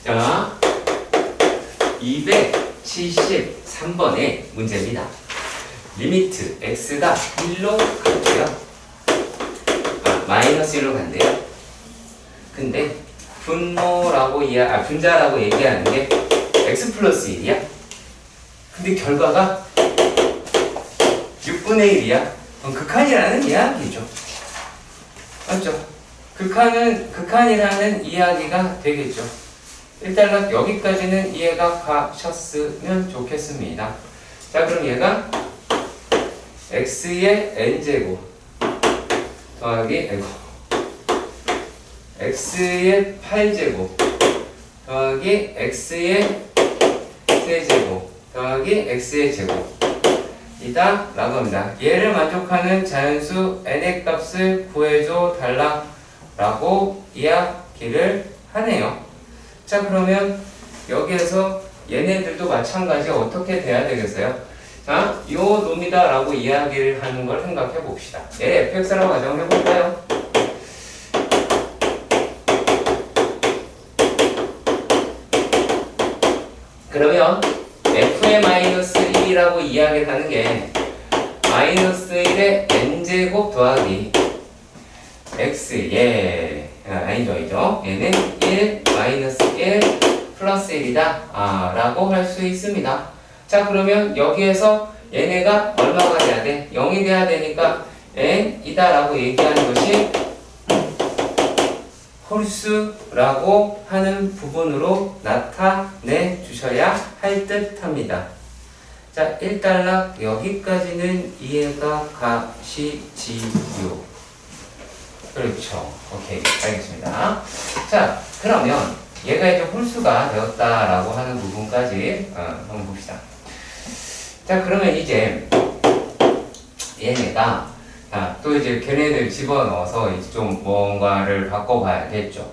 자, 273번의 문제입니다. 리미트 x가 1로 갈게요. 마이너스 1로 간대요. 근데 분자라고 얘기하는 게 x 플러스 1이야. 근데 결과가 6분의 1이야. 그럼 극한이라는 이야기죠. 맞죠? 극한이라는 이야기가 되겠죠. 일단 여기까지는 이해가 가셨으면 좋겠습니다. 자, 그럼 얘가 x의 n제곱 더하기 x의 8제곱 더하기 x의 세제곱 더하기 x의 제곱이다 라고 합니다. 얘를 만족하는 자연수 n의 값을 구해줘 달라 라고 이야기를 하네요. 자, 그러면 여기에서 얘네들도 마찬가지 어떻게 돼야 되겠어요? 자, 요 놈이다 라고 이야기를 하는 걸 생각해 봅시다. 얘 fx라고 가정을 해볼까요? 그러면 f의 마이너스 1이라고 이야기를 하는 게 마이너스 1의 n제곱 더하기 x 아니죠. 얘는 1 마이너스 1 플러스 1이다 라고 할 수 있습니다. 자, 그러면 여기에서 얘네가 얼마가 돼야 돼? 0이 돼야 되니까 n이다 라고 얘기하는 것이 홀수라고 하는 부분으로 나타내 주셔야 할 듯 합니다. 자, 1단락 여기까지는 이해가 가시지요. 그렇죠. 오케이, 알겠습니다. 자, 그러면 얘가 이제 홀수가 되었다라고 하는 부분까지 한번 봅시다. 자, 그러면 이제 얘네가 또 이제 걔네들 집어넣어서 이제 좀 뭔가를 바꿔봐야겠죠.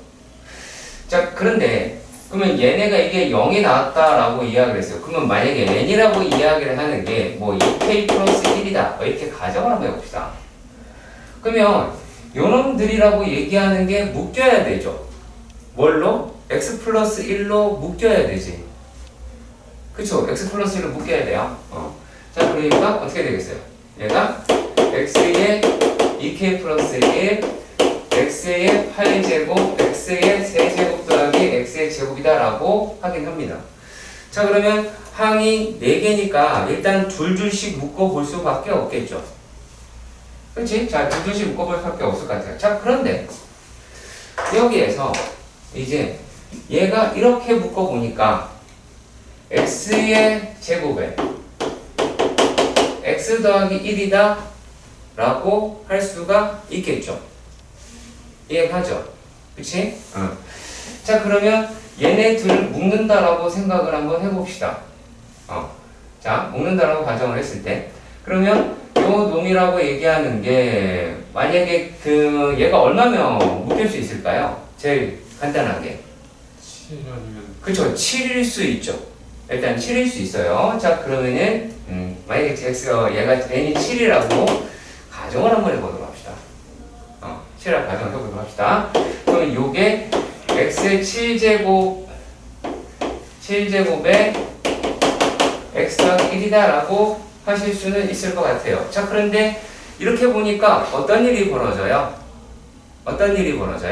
자, 그런데 그러면 얘네가 이게 0이 나왔다라고 이야기를 했어요. 그러면 만약에 n이라고 이야기를 하는 게 뭐 2k 플러스 1이다 이렇게 가정을 한번 해봅시다. 그러면 요놈들이라고 얘기하는 게 묶여야 되죠. 뭘로? x 플러스 1로 묶여야 되지. 그쵸? x 플러스 1로 묶여야 돼요. 자, 그러니까 어떻게 되겠어요? 얘가 x의 2k 플러스 1, x의 8제곱, x의 세제곱 더하기 x의 제곱이다 라고 확인합니다. 자, 그러면 항이 4개니까 일단 둘씩 묶어볼 수밖에 없겠죠. 그렇지? 자, 둘씩 묶어볼 수밖에 없을 것 같아요. 자, 그런데 여기에서 이제 얘가 이렇게 묶어보니까 x의 제곱에 x 더하기 1이다 라고 할 수가 있겠죠. 이해가죠? 그치? 자, 그러면 얘네 둘 묶는다라고 생각을 한번 해봅시다. 자, 묶는다라고 가정을 했을 때 그러면 요 놈이라고 얘기하는 게 만약에 얘가 얼마면 묶일 수 있을까요? 제일 간단하게 7 아니면 그쵸, 7일 수 있죠. 일단 7일 수 있어요. 자, 그러면은 만약에 얘가 n이 7이라고 가정을 한번 해보도록 합시다. 7이라고 가정을 해보도록 합시다. 그러면 요게 x의 7제곱에 x 더하기 1이다 라고 하실 수는 있을 것 같아요. 자, 그런데 이렇게 보니까 어떤 일이 벌어져요? 어떤 일이 벌어져?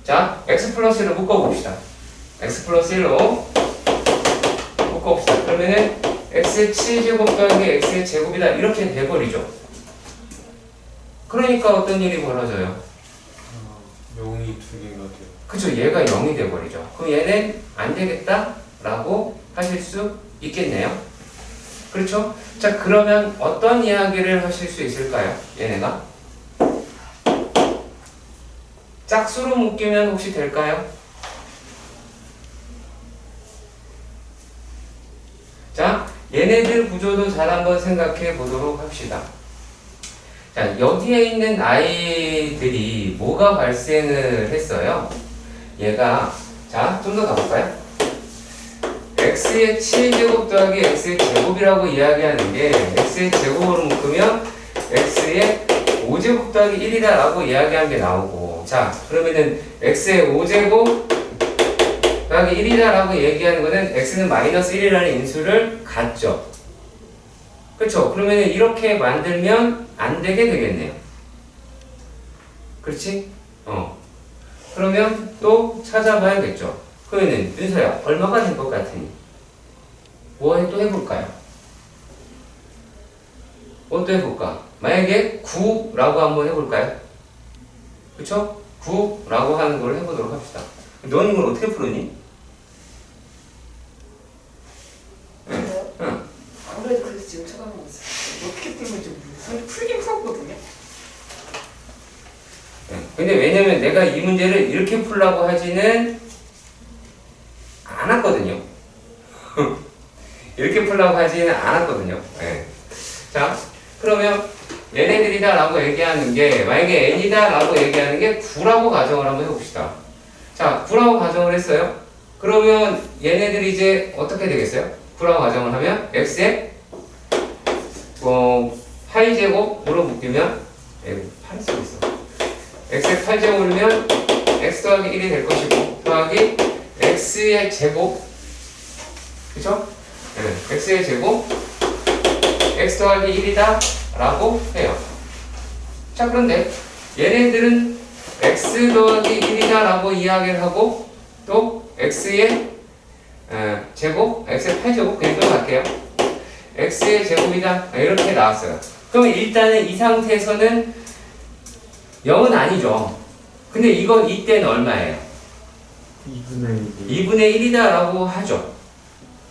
자, x 플러스 1로 묶어봅시다. x 플러스 1로 묶어봅시다. 그러면은 x의 7제곱 더하기 x의 제곱이다 이렇게 돼버리죠. 그러니까 어떤 일이 벌어져요? 0이 2개가 돼요. 그쵸, 얘가 0이 돼버리죠. 그럼 얘는 안 되겠다 라고 하실 수 있겠네요. 그렇죠? 자, 그러면 어떤 이야기를 하실 수 있을까요? 얘네가 짝수로 묶이면 혹시 될까요? 자, 얘네들 구조도 잘 한번 생각해 보도록 합시다. 자, 여기에 있는 아이들이 뭐가 발생을 했어요? 얘가, 자, 좀 더 가볼까요? x의 7제곱 더하기 x의 제곱이라고 이야기하는 게 x의 제곱으로 묶으면 x의 5제곱 더하기 1이다 라고 이야기한 게 나오고, 자, 그러면은 x의 5제곱 더하기 1이다라고 얘기하는 거는 x는 마이너스 1이라는 인수를 갖죠. 그렇죠? 그러면은 이렇게 만들면 안 되게 되겠네요. 그렇지? 그러면 또 찾아봐야겠죠. 그러면은 윤서야 얼마가 될 것 같으니? 뭐 또 해볼까요? 뭐 또 해볼까? 만약에 9라고 한번 해볼까요? 그쵸? 9라고 하는 걸 해보도록 합시다. 너는 이걸 어떻게 풀었니? 그래요? 응. 아무래도 그래서 지금 쳐다보고 있어요. 어떻게 풀는지 모르겠어요. 풀긴 풀었거든요. 근데 왜냐면 내가 이 문제를 이렇게 풀라고 하지는 않았거든요. 이렇게 풀라고 하지는 않았거든요. 네. 자, 그러면 얘네들이다 라고 얘기하는 게 만약에 n이다 라고 얘기하는 게 9라고 가정을 한번 해봅시다. 자, 9라고 가정을 했어요. 그러면 얘네들이 이제 어떻게 되겠어요? 9라고 가정을 하면 x에 8제곱으로 묶이면 8이 쓰고 있어. x의 8제곱이면 x 더하기 1이 될 것이고 더하기 x의 제곱 그쵸? 네, x의 제곱 x 더하기 1이다 라고 해요. 자, 그런데 얘네들은 x 더하기 1이다 라고 이야기를 하고 또 x의 제곱, x의 8제곱 그냥 끌어갈게요. x의 제곱이다 이렇게 나왔어요. 그럼 일단은 이 상태에서는 0은 아니죠. 근데 이건 이때는 얼마예요? 2분의 2분의 1이다 라고 하죠.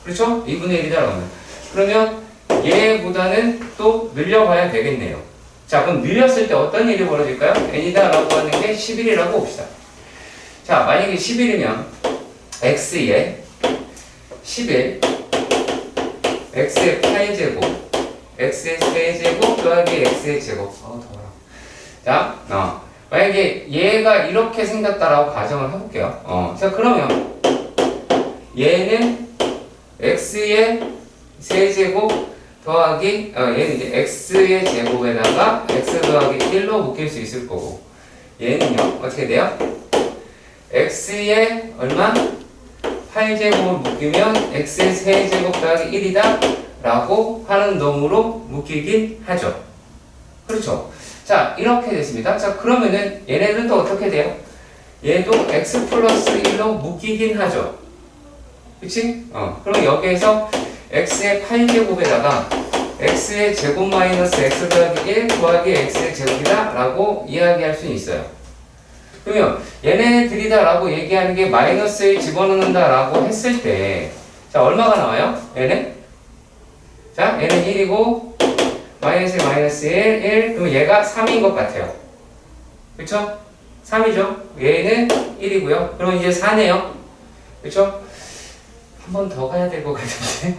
그렇죠? 2분의 1이다 라고 하면 그러면 얘보다는 또 늘려봐야 되겠네요. 자, 그럼 늘렸을 때 어떤 일이 벌어질까요? n이다 라고 하는 게 11이라고 봅시다. 자, 만약에 11이면 x에 11 x의 8제곱 x의 3제곱 더하기 x의 제곱 더워라. 자, 만약에 얘가 이렇게 생겼다라고 가정을 해볼게요. 자, 그러면 얘는 x의 3제곱 더하기 얘는 이제 x의 제곱에다가 x 더하기 1로 묶일 수 있을 거고 얘는요 어떻게 돼요? x의 얼마? 8제곱을 묶이면 x의 3제곱 더하기 1이다 라고 하는 놈으로 묶이긴 하죠. 그렇죠? 자, 이렇게 됐습니다. 자, 그러면은 얘네들은 또 어떻게 돼요? 얘도 x 플러스 1로 묶이긴 하죠. 그치? 그럼 여기에서 x의 8제곱에다가 x의 제곱 마이너스 x 더하기 1 더하기 x의 제곱이다 라고 이야기할 수 있어요. 그러면 얘네들이다 라고 얘기하는 게 마이너스에 집어넣는다 라고 했을 때 자, 얼마가 나와요? 얘네? 자, 얘는 1이고 마이너스 1, 그럼 얘가 3인 것 같아요. 그쵸? 3이죠? 얘는 1이고요. 그럼 이제 4네요. 그쵸? 한 번 더 가야 될 것 같은데.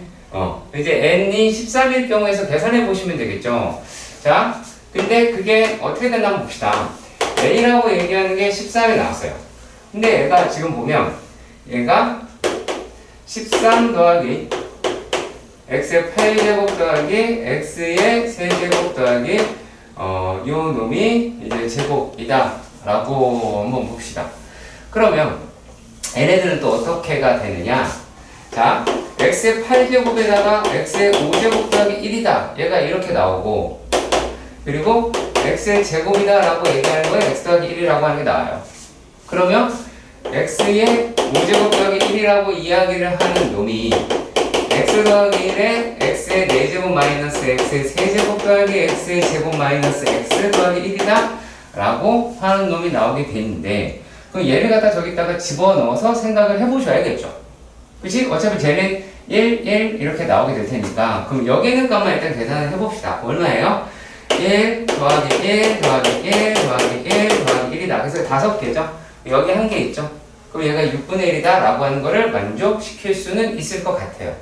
이제 n이 13일 경우에서 계산해 보시면 되겠죠. 자, 근데 그게 어떻게 됐나 한번 봅시다. n이라고 얘기하는 게 13이 나왔어요. 근데 얘가 지금 보면 얘가 13 더하기 x의 8제곱 더하기 x의 3제곱 더하기 요 놈이 이제 제곱이다 라고 한번 봅시다. 그러면 얘네들은 또 어떻게가 되느냐? 자, x의 8제곱에다가 x의 5제곱 더하기 1이다 얘가 이렇게 나오고 그리고 x의 제곱이다 라고 얘기하는 거에 x 더하기 1이라고 하는 게 나와요. 그러면 x의 5제곱 더하기 1이라고 이야기를 하는 놈이 x 더하기 1에 x의 4제곱 마이너스 x의 3제곱 더하기 x의 제곱 마이너스 x 더하기 1이다 라고 하는 놈이 나오게 되는데 그럼 얘를 갖다 저기다가 집어넣어서 생각을 해보셔야겠죠. 그치? 어차피 쟤는 1, 1 이렇게 나오게 될 테니까 그럼 여기 있는 값만 일단 계산을 해봅시다. 얼마예요? 1 더하기 1 더하기 1 더하기 1 더하기 1이다. 그래서 5개죠. 여기 한 개 있죠. 그럼 얘가 6분의 1이다 라고 하는 거를 만족시킬 수는 있을 것 같아요.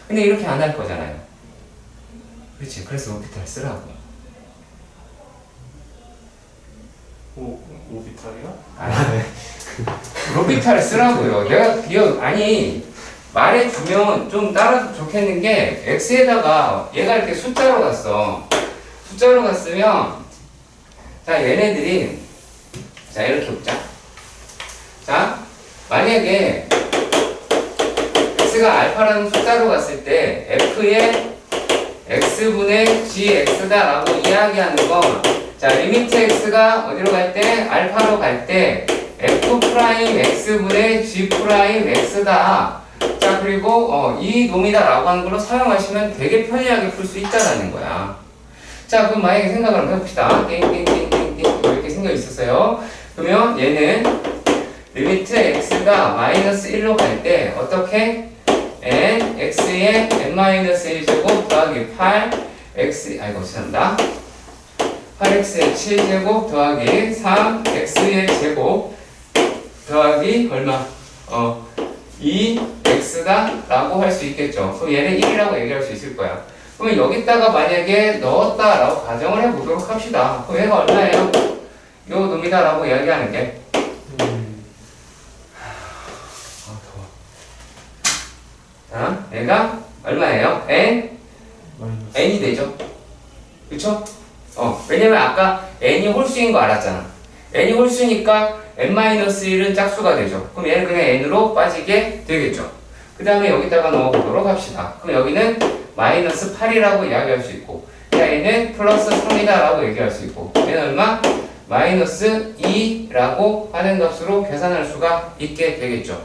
근데 이렇게 안 할 거잖아요. 그렇지. 그래서 로피탈 쓰라고. 오비탈이요? 로피탈 쓰라고요. 내가 아니 말해주면 좀 따라서 좋겠는 게 x에다가 얘가 이렇게 숫자로 갔어. 숫자로 갔으면 자 얘네들이 자, 이렇게 보자. 자, 만약에 x가 알파라는 숫자로 갔을 때 f의 x분의 gx다 라고 이야기하는 건, 자, 리미트 x가 어디로 갈 때? 알파로 갈 때 f 프라임 x분의 g 프라임 x다. 자, 그리고 이 놈이다 라고 하는 걸로 사용하시면 되게 편리하게 풀 수 있다라는 거야. 자, 그럼 만약에 생각을 한번 해봅시다. 띵띵띵띵띵 이렇게 생각이 있었어요. 그러면 얘는 리미트 x가 마이너스 1로 갈 때 어떻게? n x의 n-1제곱 더하기 8 x 아이고 죄송합니다. 8x의 7제곱 더하기 3x의 제곱 더하기 얼마? 2x다 라고 할 수 있겠죠. 그럼 얘는 1이라고 얘기할 수 있을 거야. 그러면 여기다가 만약에 넣었다 라고 가정을 해보도록 합시다. 그럼 얘가 얼마예요? 요 놈이다 라고 이야기하는 게 자, 얘가 얼마예요? n? 마이너스. n이 되죠. 그쵸? 왜냐면 아까 n이 홀수인 거 알았잖아. n이 홀수니까 n-1은 짝수가 되죠. 그럼 얘는 그냥 n으로 빠지게 되겠죠. 그 다음에 여기다가 넣어보도록 합시다. 그럼 여기는 마이너스 8이라고 이야기할 수 있고, 자, 얘는 플러스 3이다 라고 얘기할 수 있고, 얘는 얼마? 마이너스 2라고 하는 값으로 계산할 수가 있게 되겠죠.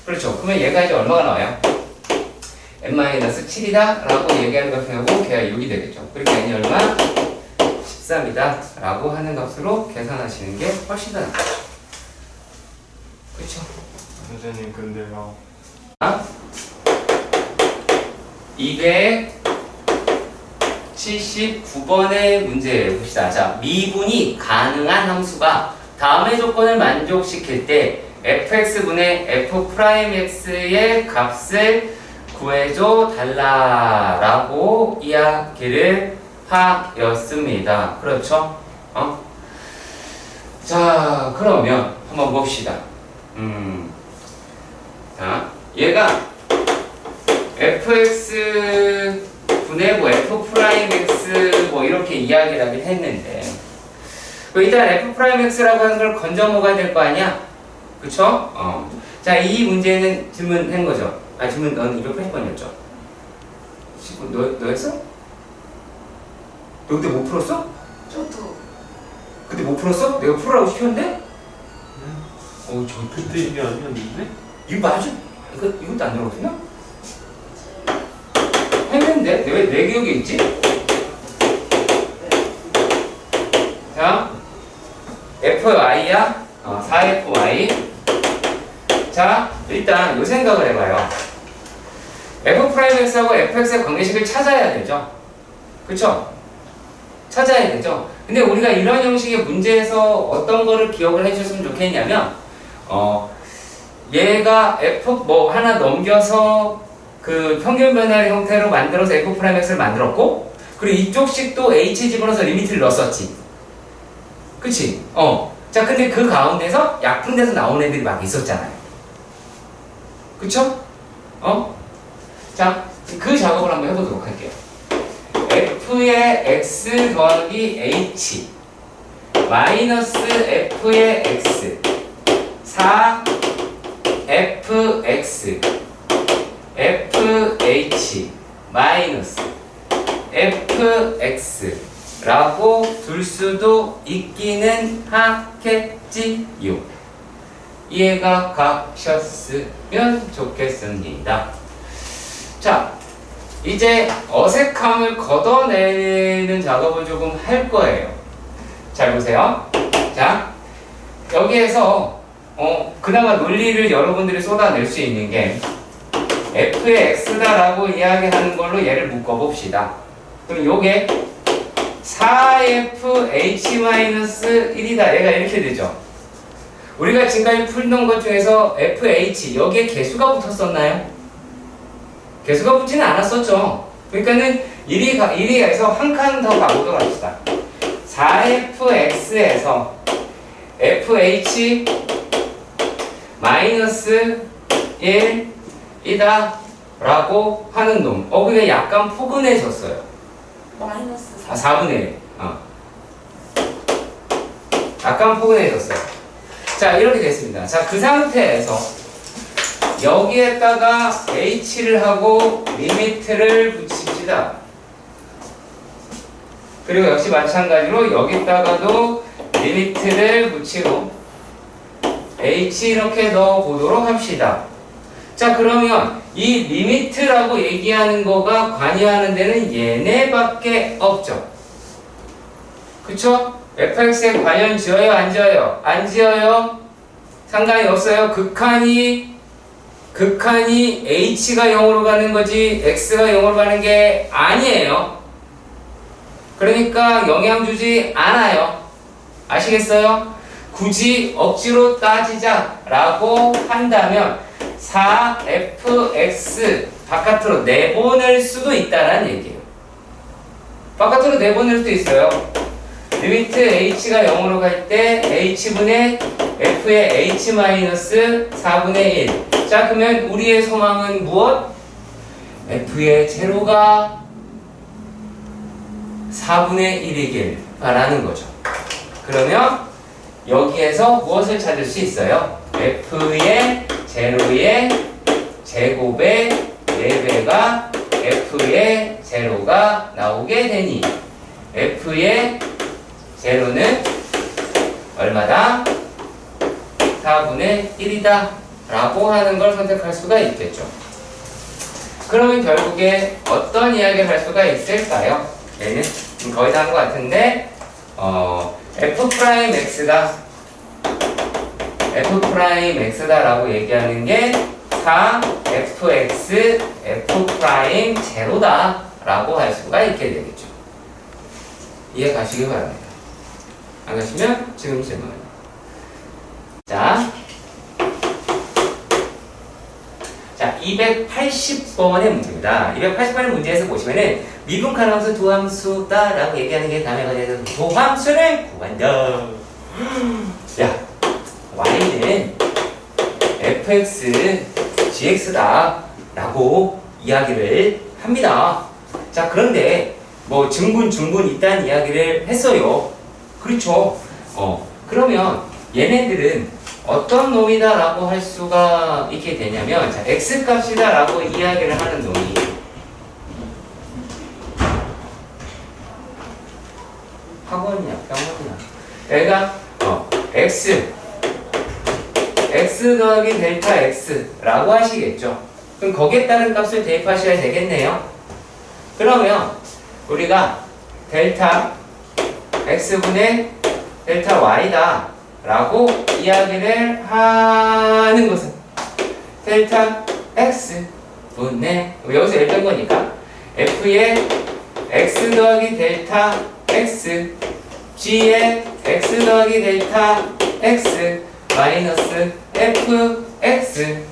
그렇죠. 그러면 얘가 이제 얼마가 나와요? n-7이다 라고 얘기하는 값이고 걔가 6이 되겠죠. 그러니까 n이 얼마? 13이다 라고 하는 값으로 계산하시는 게 훨씬 더 낫죠. 그렇죠. 선생님 근데요. 279번의 문제 봅시다. 자, 미분이 가능한 함수가 다음의 조건을 만족시킬 때 fx분의 f'x의 값을 구해줘 달라라고 이야기를 하였습니다. 그렇죠? 자, 그러면 한번 봅시다. 자, 얘가 fx 분의 f'(x) 이렇게 이야기를 하긴 했는데, 일단 f'x라고 하는 걸 건져 먹어야 될 거 아니야? 그쵸? 자, 이 문제는 질문한 거죠. 질문 넌 280번이었죠? 너 했어? 너 그때 못 풀었어? 저도 그때 못 풀었어? 내가 풀으라고 시켰는데? 저 그때 이게 아니었는데? 이거 맞아? 이것도 안 들어오세요? 했는데? 왜 내 기억에 있지? 자, fy야? 4fy. 자, 일단 요 생각을 해봐요. f'x하고 fx의 관계식을 찾아야 되죠. 그쵸? 찾아야 되죠. 근데 우리가 이런 형식의 문제에서 어떤 거를 기억을 해주셨으면 좋겠냐면, 얘가 f 하나 넘겨서 그 평균 변화의 형태로 만들어서 f'x를 만들었고, 그리고 이쪽 식도 h 집어넣어서 리미트를 넣었었지. 그치? 자, 근데 그 가운데서 약분돼서 나온 애들이 막 있었잖아요. 그쵸? 자, 그 작업을 한번 해보도록 할게요. f의 x 더하기 h 마이너스 f의 x 4fx fh 마이너스 fx 라고 둘 수도 있기는 하겠지요. 이해가 가셨으면 좋겠습니다. 자, 이제 어색함을 걷어내는 작업을 조금 할 거예요. 잘 보세요. 자, 여기에서 그나마 논리를 여러분들이 쏟아낼 수 있는 게 f의 x다라고 이야기하는 걸로 얘를 묶어봅시다. 그럼 요게 4fh-1이다. 얘가 이렇게 되죠. 우리가 지금까지 풀던 것 중에서 fh 여기에 개수가 붙었었나요? 개수가 붙지는 않았었죠. 그러니까는 1위에서 한 칸 더 가보도록 합시다. 4fx에서 fh 마이너스 1이다 라고 하는 놈. 근데 약간 포근해졌어요. 마이너스 4. 4분의 1. 약간 포근해졌어요. 자, 이렇게 됐습니다. 자, 그 상태에서 여기에다가 h를 하고 리미트를 붙입시다. 그리고 역시 마찬가지로 여기다가도 리미트를 붙이고 h 이렇게 넣어보도록 합시다. 자, 그러면 이 리미트라고 얘기하는 거가 관여하는 데는 얘네밖에 없죠. 그쵸? fx에 관련 지어요? 안 지어요? 안 지어요? 상관이 없어요. 극한이 h가 0으로 가는 거지 x가 0으로 가는 게 아니에요. 그러니까 영향 주지 않아요. 아시겠어요? 굳이 억지로 따지자라고 한다면 4fx 바깥으로 내보낼 수도 있다는 얘기예요. 바깥으로 내보낼 수도 있어요. 리미트 h가 0으로 갈 때 h분의 f의 h-4분의 1. 자, 그러면 우리의 소망은 무엇? f의 제로가 4분의 1이길 바라는 거죠. 그러면 여기에서 무엇을 찾을 수 있어요? f의 제로의 제곱의 4배가 f의 제로가 나오게 되니 f의 제로는 얼마다? 4분의 1이다 라고 하는 걸 선택할 수가 있겠죠. 그러면 결국에 어떤 이야기를 할 수가 있을까요? 얘는 거의 다 한 것 같은데 f'x다 라고 얘기하는 게 4fx f'0다 라고 할 수가 있게 되겠죠. 이해 가시기 바랍니다. 안 가시면 지금 질문. 자, 280번의 문제입니다. 280번의 문제에서 보시면은 미분가함수 두함수다 라고 얘기하는 게 다음에 관해서 도함수를 구한다. 야, y는 fx gx다 라고 이야기를 합니다. 자, 그런데 뭐 증분 있다는 이야기를 했어요. 그렇죠. 그러면 얘네들은 어떤 놈이다 라고 할 수가 있게 되냐면, 자, x값이다 라고 이야기를 하는 놈이 학원이야, 병원이야. 얘가 x 더하기 델타 x 라고 하시겠죠. 그럼 거기에 따른 값을 대입하셔야 되겠네요. 그러면 우리가 델타 x분의 델타 y다 라고 이야기를 하는 것은 델타 x분의, 여기서 L 뺀 거니까 f의 x 더하기 delta x g의 x 더하기 델타 x 마이너스 fx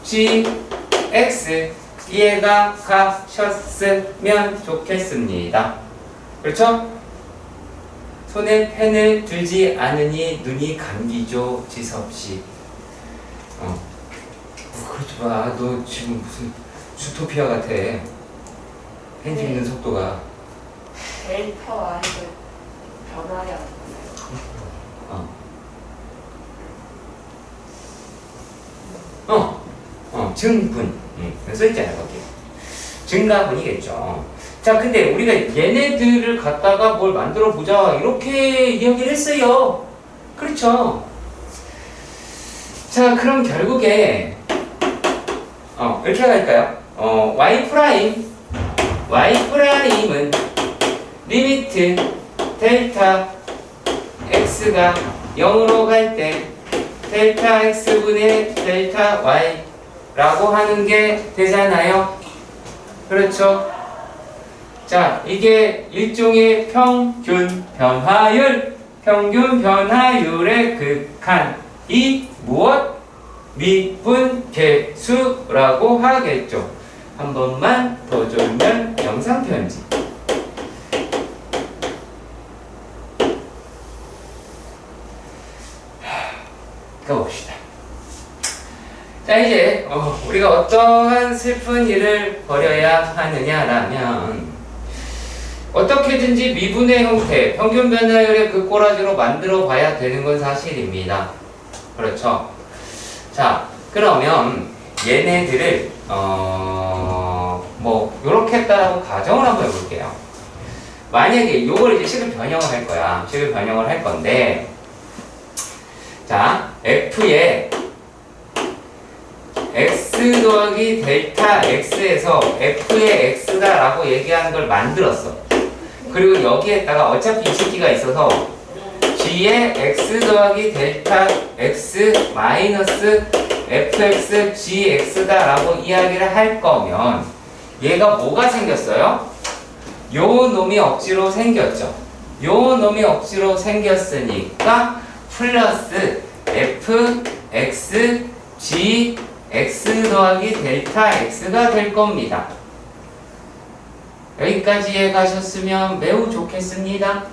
gx 이해가 가셨으면 좋겠습니다. 그렇죠? 손에 펜을 들지 않으니 눈이 감기죠, 지섭씨. 그렇지 마. 너 지금 무슨 주토피아 같아. 펜 짚는 속도가. 델타와 이게 변화야. 증분. 써있잖아요, 거기. 증가분이겠죠. 자, 근데 우리가 얘네들을 갖다가 뭘 만들어 보자 이렇게 이야기를 했어요. 그렇죠? 자, 그럼 결국에 이렇게 할까요? Y'은 리미트 델타 x가 0으로 갈 때 델타 x분의 델타 y 라고 하는 게 되잖아요. 그렇죠? 자, 이게 일종의 평균 변화율의 극한이 무엇? 미분계수라고 하겠죠. 한 번만 더 졸면 영상 편지. 가봅시다. 자, 이제 우리가 어떠한 슬픈 일을 벌여야 하느냐라면 어떻게든지 미분의 형태, 평균 변화율의 그 꼬라지로 만들어 봐야 되는 건 사실입니다. 그렇죠? 자, 그러면 얘네들을 뭐 요렇게 했다라고 가정을 한번 해볼게요. 만약에 요걸 이제 식을 변형을 할 거야. 식을 변형을 할 건데, 자, F에 x 더하기 델타 x에서 f의 x다라고 얘기하는 걸 만들었어. 그리고 여기에다가 어차피 이 새끼가 있어서 g의 x 더하기 델타 x 마이너스 fx gx다라고 이야기를 할 거면 얘가 뭐가 생겼어요? 요 놈이 억지로 생겼죠. 요 놈이 억지로 생겼으니까 플러스 fx g x 더하기 델타 x가 될 겁니다. 여기까지 이해가셨으면 매우 좋겠습니다.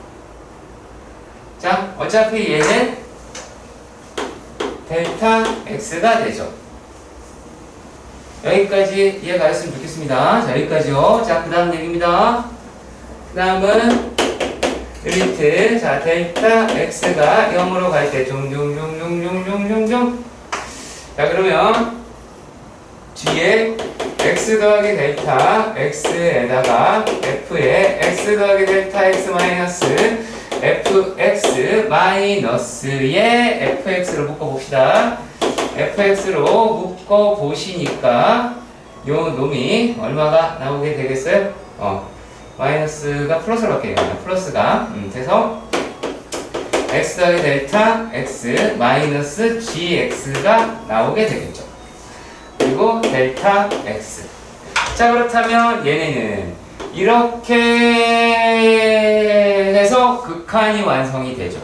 자, 어차피 얘는 델타 x가 되죠. 여기까지 이해가셨으면 좋겠습니다. 자, 여기까지요. 자, 그 다음 얘기입니다. 그 다음은 리미트. 자, 델타 x가 0으로 갈 때 자, 그러면 뒤에 x 더하기 델타 x에다가 f에 x 더하기 델타 x 마이너스 fx 마이너스에 fx로 묶어봅시다. fx로 묶어보시니까 요 놈이 얼마가 나오게 되겠어요? 마이너스가 플러스로 바뀌네요. 플러스가 돼서 x 더하기 델타 x 마이너스 gx가 나오게 되겠죠. 그리고 델타 x. 자, 그렇다면 얘네는 이렇게 해서 극한이 완성이 되죠.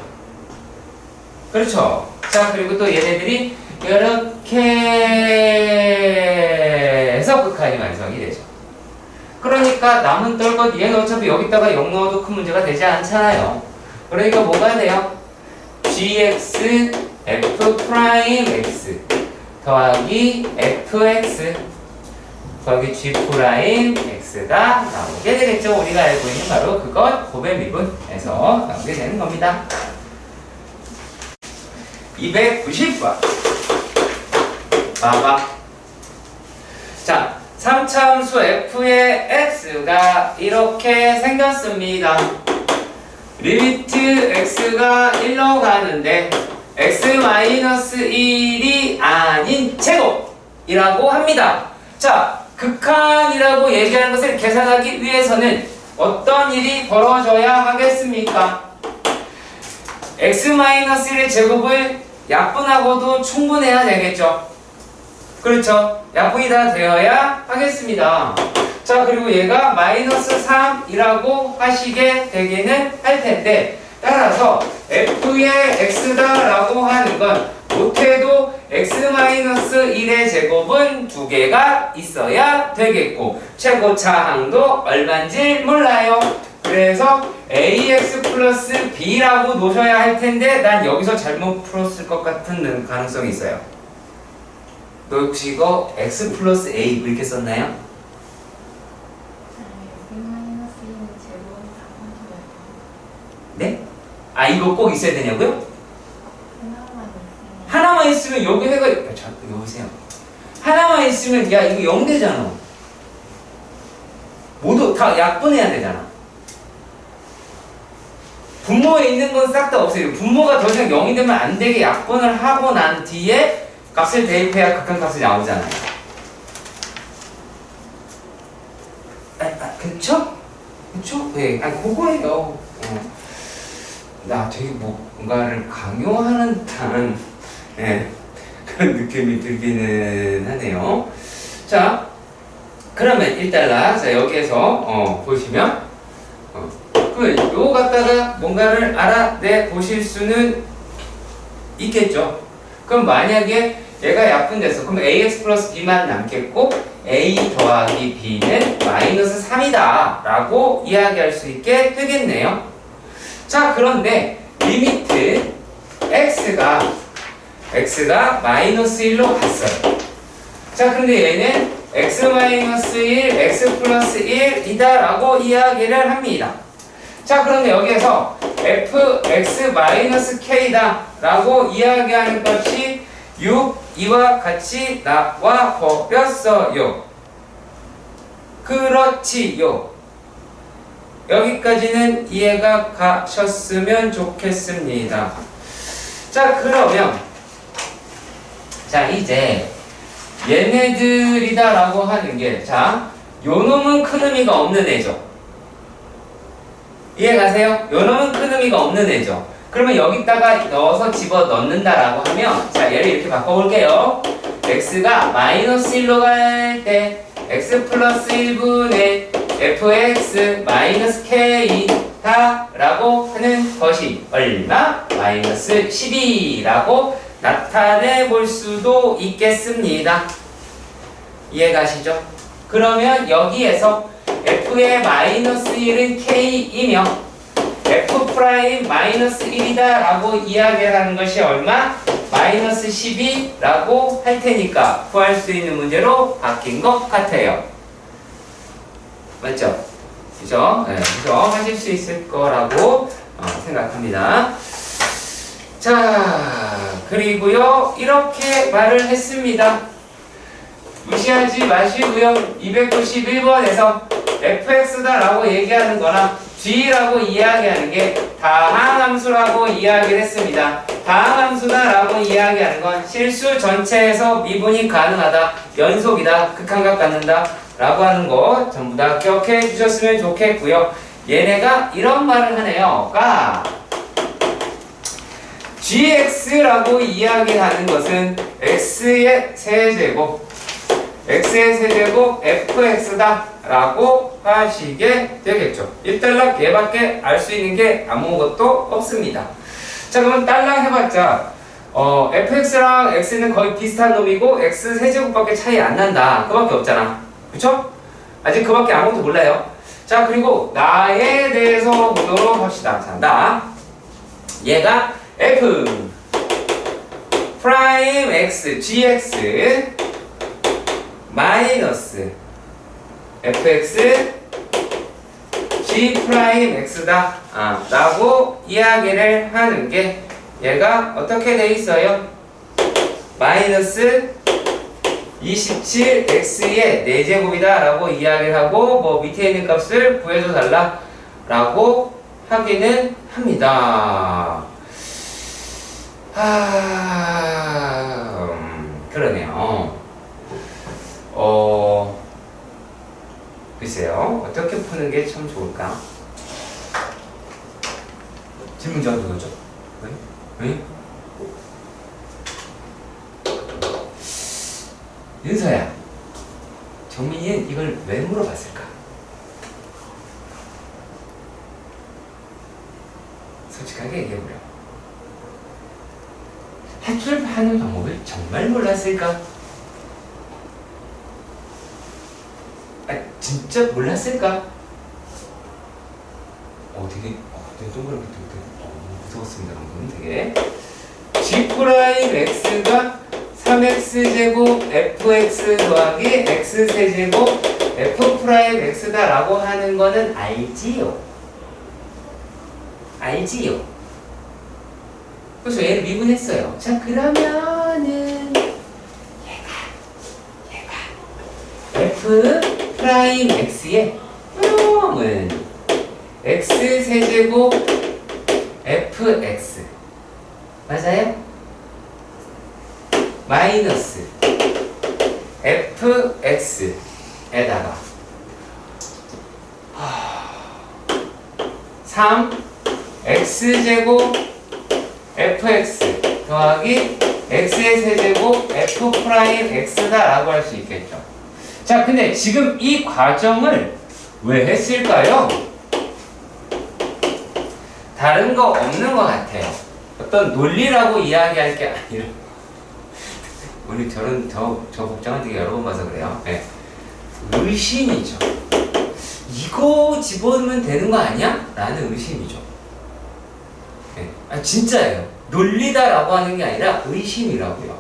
그렇죠. 자, 그리고 또 얘네들이 이렇게 해서 극한이 완성이 되죠. 그러니까 남은 떨것 얘는 어차피 여기다가 0 넣어도 큰 문제가 되지 않잖아요. 그러니까 뭐가 돼요? gx f 프라임 x 더하기 fx 더하기 g 프라임 x가 나오게 되겠죠. 우리가 알고 있는 바로 그것 고배 미분에서 나오게 되는 겁니다. 290번 봐봐. 자, 3참수 f의 x가 이렇게 생겼습니다. 리미트 x가 1로 가는데 x-1이 아닌 제곱이라고 합니다. 자, 극한이라고 얘기하는 것을 계산하기 위해서는 어떤 일이 벌어져야 하겠습니까? x-1의 제곱을 약분하고도 충분해야 되겠죠. 그렇죠. 약분이 다 되어야 하겠습니다. 자, 그리고 얘가 마이너스 3이라고 하시게 되기는 할 텐데, 따라서 f의 x다라고 하는 건 못해도 x-1의 제곱은 2개가 있어야 되겠고, 최고차항도 얼마인지 몰라요. 그래서 ax 플러스 b라고 놓으셔야 할 텐데, 난 여기서 잘못 풀었을 것 같은 가능성이 있어요. 너 혹시 이거 x 플러스 a 이렇게 썼나요? 네? 아, 이거 꼭 있어야 되냐고요? 하나만 있으면 여기 해가 여보세요. 하나만 있으면 야 이거 0 되잖아. 모두 다 약분해야 되잖아. 분모에 있는 건 싹 다 없어요. 분모가 더 이상 0이 되면 안 되게 약분을 하고 난 뒤에 값을 대입해야 극한값이 나오잖아요. 그쵸? 그쵸? 네. 아니 그거예요. 나 되게 뭔가를 강요하는 듯한 그런 느낌이 들기는 하네요. 자, 그러면 1달러. 자, 여기에서 보시면 요거 갖다가 뭔가를 알아내 보실 수는 있겠죠. 그럼 만약에 얘가 약분됐어. 그럼 ax 플러스 b만 남겠고 a 더하기 b는 마이너스 3이다 라고 이야기할 수 있게 되겠네요. 자, 그런데 리미트 x가 마이너스 1로 갔어요. 자, 근데 얘는 x 마이너스 1, x 플러스 1이다 라고 이야기를 합니다. 자, 그런데 여기에서 fx-k다 라고 이야기하는 것이 6, 2와 같이 나와 버렸어요. 그렇지요. 여기까지는 이해가 가셨으면 좋겠습니다. 자, 그러면 자, 이제 얘네들이다 라고 하는 게, 자, 요 놈은 큰 의미가 없는 애죠. 이해가세요? 요 놈은 큰 의미가 없는 애죠. 그러면 여기다가 넣어서 집어 넣는다 라고 하면, 자, 얘를 이렇게 바꿔볼게요. x가 마이너스 1로 갈 때 x 플러스 1분의 fx 마이너스 k다 라고 하는 것이 얼마? 마이너스 12라고 나타내 볼 수도 있겠습니다. 이해가시죠? 그러면 여기에서 f의 마이너스 1은 k이며 f 프라임 마이너스 1이다 라고 이야기를 하는 것이 얼마? 마이너스 12라고 할 테니까 구할 수 있는 문제로 바뀐 것 같아요. 맞죠? 그죠? 네, 그죠? 하실 수 있을 거라고 생각합니다. 자, 그리고요, 이렇게 말을 했습니다. 무시하지 마시고요. 291번에서 fx다 라고 얘기하는 거나 g라고 이야기하는 게 다항함수라고 이야기를 했습니다. 다항함수다 라고 이야기하는 건 실수 전체에서 미분이 가능하다, 연속이다, 극한각 갖는다 라고 하는 거 전부 다 기억해 주셨으면 좋겠고요. 얘네가 이런 말을 하네요. gx라고 이야기하는 것은 x의 세제곱 fx다 라고 하시게 되겠죠. 일단락 얘밖에 알 수 있는 게 아무것도 없습니다. 자, 그러면 딸랑 해봤자 fx랑 x는 거의 비슷한 놈이고 x 세제곱밖에 차이 안 난다. 그밖에 없잖아. 그쵸? 아직 그밖에 아무것도 몰라요. 자, 그리고 나에 대해서 보도록 합시다. 자, 나 얘가 f 프라임 x gx 마이너스 fx g 프라임 x다 라고 이야기를 하는 게 얘가 어떻게 돼 있어요? 마이너스 27x의 4제곱이다 라고 이야기를 하고 뭐 밑에 있는 값을 구해줘 달라 라고 하기는 합니다. 그러네요. 글쎄요, 어떻게 푸는 게 참 좋을까? 질문 좀 누구죠? 왜? 윤서야, 정민이는 이걸 왜 물어봤을까? 솔직하게 얘기해보려. 합출 하는 방법을 정말 몰랐을까? 진짜 몰랐을까? 되게 동그랗게 무서웠습니다. 방금 되게 g 프라임 x가 3x제곱 fx 더하기 x세제곱 f 프라임 x다 라고 하는 거는 알지요? 알지요? 그래서 얘를 미분했어요. 자, 그러면은 얘가 f 프라임 x의 놈은 x세제곱 fx 맞아요? 마이너스 fx에다가 3x제곱 fx 더하기 x의 세제곱 f 프라임 x다 라고 할 수 있겠죠. 자, 근데 지금 이 과정을 왜 했을까요? 다른 거 없는 것 같아요. 어떤 논리라고 이야기할 게 아니라 우리 저 복장은 되게 여러 번 봐서 그래요. 네. 의심이죠. 이거 집어넣으면 되는 거 아니야? 라는 의심이죠. 네. 진짜예요. 논리다라고 하는 게 아니라 의심이라고요.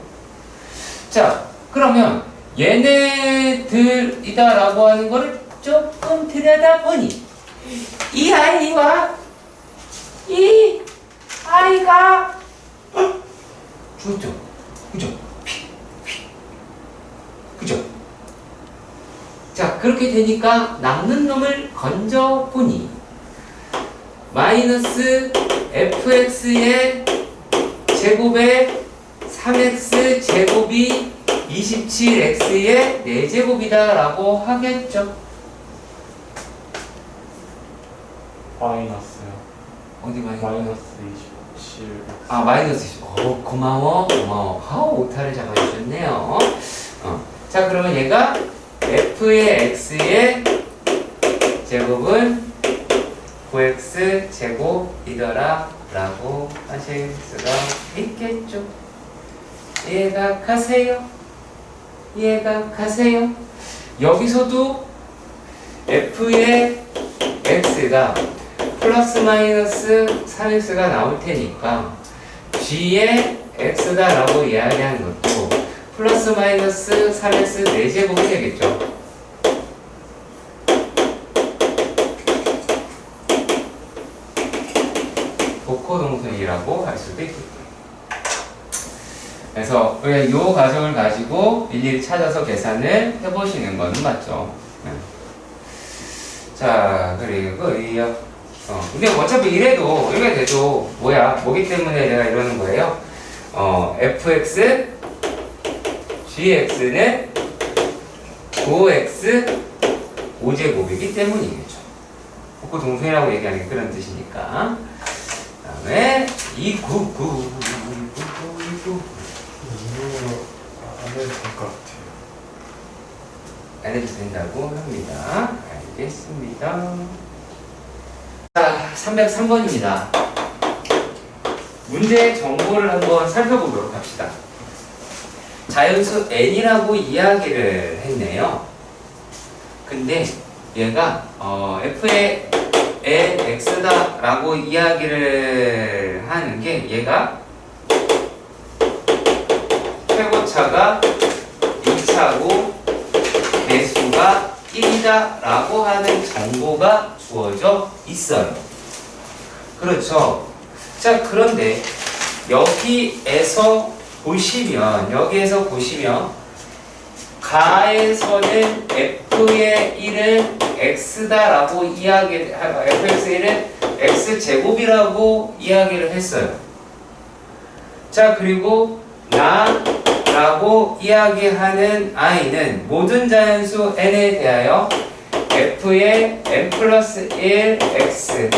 자, 그러면 얘네들이다라고 하는 거를 조금 들여다보니 이 아이와 이 아이가 죽었죠? 그죠? 그죠? 자, 그렇게 되니까 남는 놈을 건져보니 마이너스 fx의 제곱에 3x 제곱이 27x의 4제곱이다 라고 하겠죠. 마이너스요. 어디 마이너스 27. 아, 마이너스. 고마워. 오타를 잡아주셨네요. 자, 그러면 얘가 f의 x의 제곱은 9x 제곱이더라 라고 하실 수가 있겠죠. 이해가 가세요? 여기서도 f의 x가 플러스 마이너스 3x가 나올 테니까 g의 x다 라고 이야기하는 것도 플러스 마이너스 3x 4제곱이 되겠죠. 복호동성이라고 할 수도 있겠고. 그래서 우리가 이 과정을 가지고 일일이 찾아서 계산을 해보시는 건 맞죠. 자, 그리고 근데 어차피 이래도 이렇게 돼도 뭐기 때문에 내가 이러는 거예요? fx gx는 5x 5제곱이기 때문이겠죠. 복호동성이라고 얘기하는 게 그런 뜻이니까. 그 다음에 299 안 해도 될 것 같아요. 안 해도 된다고 합니다. 알겠습니다. 자, 303번입니다. 문제의 정보를 한번 살펴보도록 합시다. 자연수 n이라고 이야기를 했네요. 근데 얘가 f의 n x다 라고 이야기를 하는 게 얘가 최고차가 2차고 배수가 1이다 라고 하는 정보가 주어져 있어요. 그렇죠. 자, 그런데 여기에서 보시면 가에서는 f의 1을 x다 라고 fx의 1은 x제곱이라고 이야기를 했어요. 자, 그리고 라고 이야기하는 i는 모든 자연수 n에 대하여 f의 n 플러스 1 x다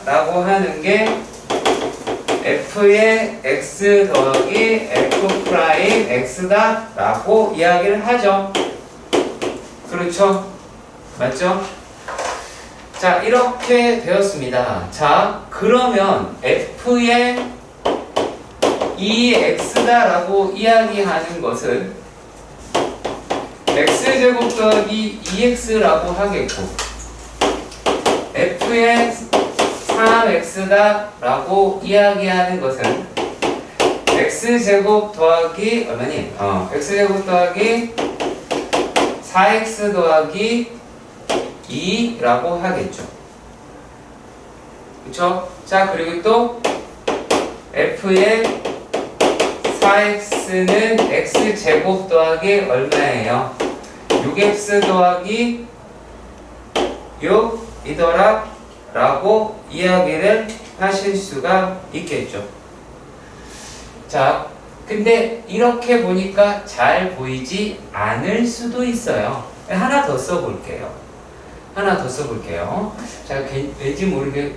라고 하는 게 f의 x 더하기 f 프라임 x다 라고 이야기를 하죠. 그렇죠? 맞죠? 자, 이렇게 되었습니다. 자, 그러면 f의 2x다 라고 이야기하는 것은 x제곱 더하기 2x라고 하겠고 f의 3x다 라고 이야기하는 것은 x제곱 더하기 얼마니? x제곱 더하기 4x 더하기 2라고 하겠죠. 그쵸? 자, 그리고 또 f의 4x는 x제곱 더하기 얼마예요? 6x 더하기 6이더라 라고 이야기를 하실 수가 있겠죠. 자, 근데 이렇게 보니까 잘 보이지 않을 수도 있어요. 하나 더 써볼게요. 자, 왠지 모르게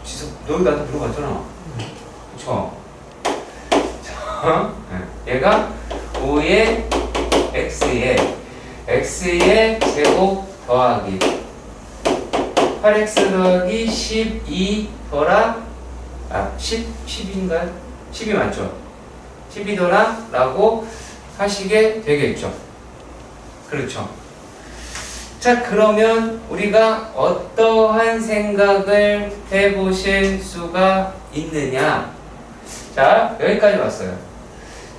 지수, 너 나한테 물어봤잖아. 그쵸? 자, 얘가 5의 x의 제곱 더하기 8x 더하기 12 더라 10인가요? 10이 맞죠? 10이더라 라고 하시게 되겠죠. 그렇죠. 자, 그러면 우리가 어떠한 생각을 해보실 수가 있느냐? 자, 여기까지 왔어요.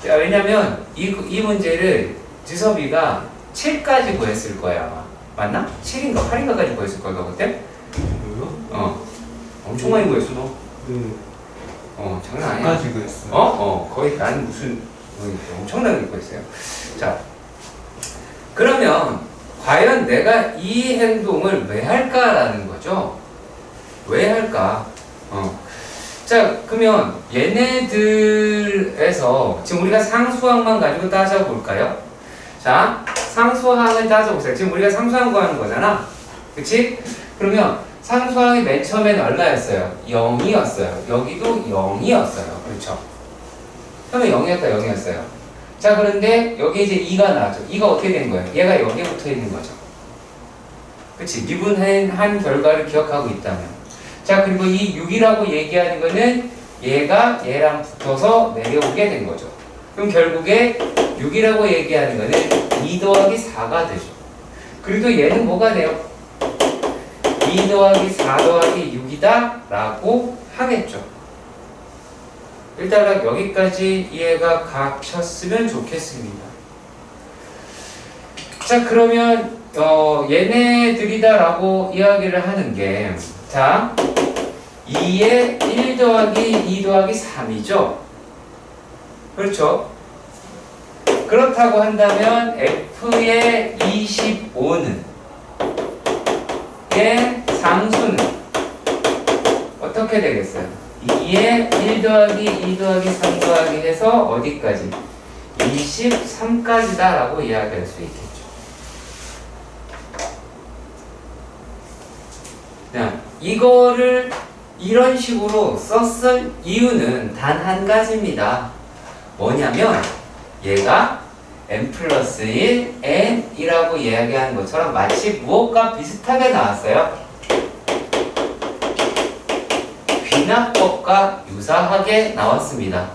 자, 왜냐면 이 문제를 지섭이가 7까지 구했을 거야, 아마. 맞나? 7인가 8인가까지 구했을 거야 너 그때? 뭐요? 엄청 많이 구했어 너. 네. 장난 아니야. 가지고 했어요. 거의 난 무슨 엄청나게 구했어요. 자, 그러면 과연 내가 이 행동을 왜 할까라는 거죠? 왜 할까? 자, 그러면 얘네들에서 지금 우리가 상수항만 가지고 따져볼까요? 자, 상수항을 따져보세요. 지금 우리가 상수항 구하는 거잖아. 그치? 그러면 상수항이 맨 처음에는 얼마였어요? 0이었어요. 여기도 0이었어요. 그렇죠? 처음에 0이었다, 0이었어요. 자, 그런데 여기 이제 2가 나왔죠. 2가 어떻게 된 거예요? 얘가 여기에 붙어 있는 거죠. 그치? 미분한 결과를 기억하고 있다면. 자, 그리고 이 6이라고 얘기하는 거는 얘가 얘랑 붙어서 내려오게 된 거죠. 그럼 결국에 6이라고 얘기하는 거는 2 더하기 4가 되죠. 그리고 얘는 뭐가 돼요? 2 더하기 4 더하기 6이다 라고 하겠죠. 일단 여기까지 이해가 가셨으면 좋겠습니다. 자, 그러면 얘네들이다 라고 이야기를 하는 게, 자, 2에 1 더하기 2 더하기 3이죠. 그렇죠? 그렇다고 한다면 F의 25는 얘 상수는 어떻게 되겠어요? 2에 1 더하기 2 더하기 3 더하기 해서 어디까지? 23까지다 라고 이야기할 수 있겠죠. 자, 이거를 이런 식으로 썼을 이유는 단 한 가지입니다. 뭐냐면 얘가 n 플러스 1 n이라고 이야기하는 것처럼 마치 무엇과 비슷하게 나왔어요. 귀납법과 유사하게 나왔습니다.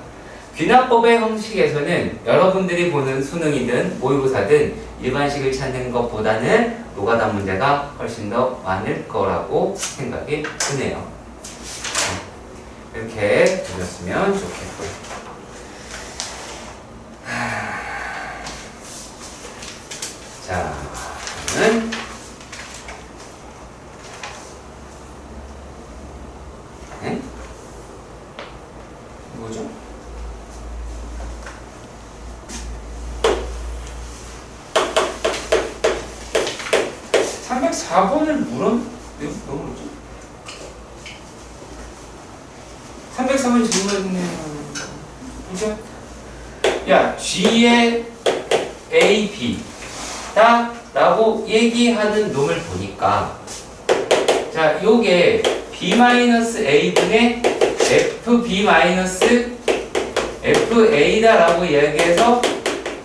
귀납법의 형식에서는 여러분들이 보는 수능이든 모의고사든 일반식을 찾는 것보다는 노가다 문제가 훨씬 더 많을 거라고 생각이 드네요. 이렇게 보셨으면 좋겠고요. 자, 저는 뭐죠? (304번을) 왜 물었죠? 303번 질문했네요. 그죠? 야, G의 A, B 다 라고 얘기하는 놈을 보니까, 자, 요게 B-A분의 FB-FA다 라고 이야기해서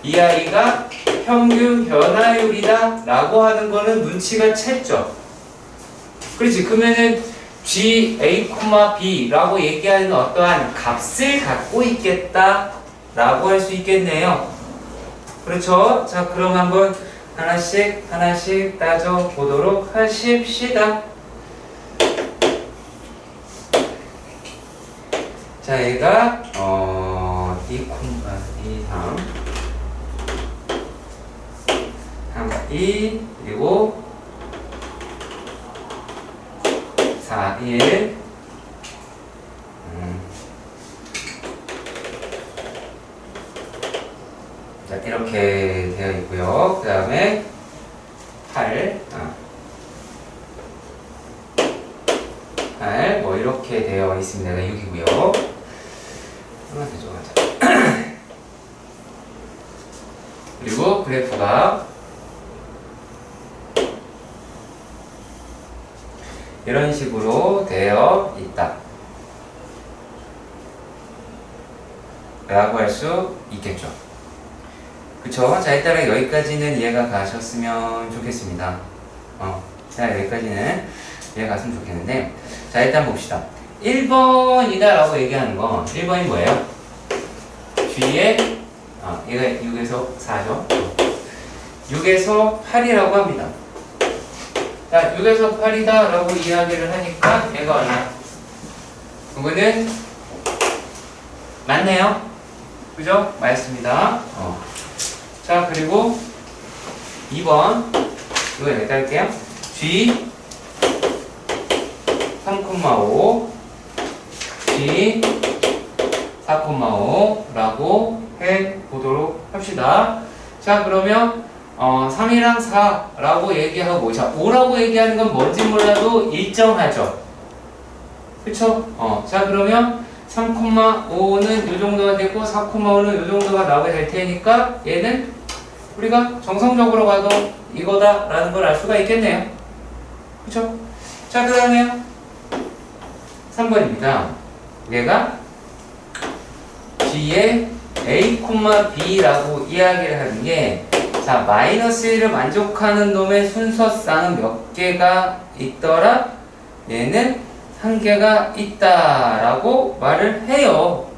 이 아이가 평균 변화율이다 라고 하는 거는 눈치가 챘죠. 그렇지. 그러면은 GA, B 라고 얘기하는 어떠한 값을 갖고 있겠다 라고 할 수 있겠네요. 그렇죠? 자, 그럼 한번 하나씩 따져 보도록 하십시다. 자, 얘가 2, 그리고 4, 1 자, 이렇게 되어 있고요. 그 다음에 8 뭐 이렇게 되어 있습니다. 6이고요. 하나 더 가자. 그리고 그래프가 이런 식으로 되어 있다 라고 할 수 있겠죠. 그쵸? 자, 일단은 여기까지는 이해가 가셨으면 좋겠습니다. 자, 여기까지는 이해가 갔으면 좋겠는데, 자, 일단 봅시다. 1번이다 라고 얘기하는 건 1번이 뭐예요? G에 얘가 6에서 4죠. 6에서 8이라고 합니다. 자, 6에서 8이다 라고 이야기를 하니까 얘가 얼마? 이거는 맞네요. 그죠? 맞습니다. 자, 그리고 2번 이거 여기다 할게요. G 3,5 G 4,5라고 해보도록 합시다. 자, 그러면 3이랑 4라고 얘기하고, 자, 5라고 얘기하는 건 뭔지 몰라도 일정하죠. 그쵸? 자, 그러면 3,5는 이 정도가 되고 4,5는 이 정도가 나오게 될 테니까 얘는 우리가 정성적으로 봐도 이거다라는 걸 알 수가 있겠네요. 그쵸? 자, 그 다음에요. 3번입니다. 얘가 G의 A, B라고 이야기를 하는 게, 자, 마이너스 1을 만족하는 놈의 순서쌍은 몇 개가 있더라? 얘는 한 개가 있다라고 말을 해요.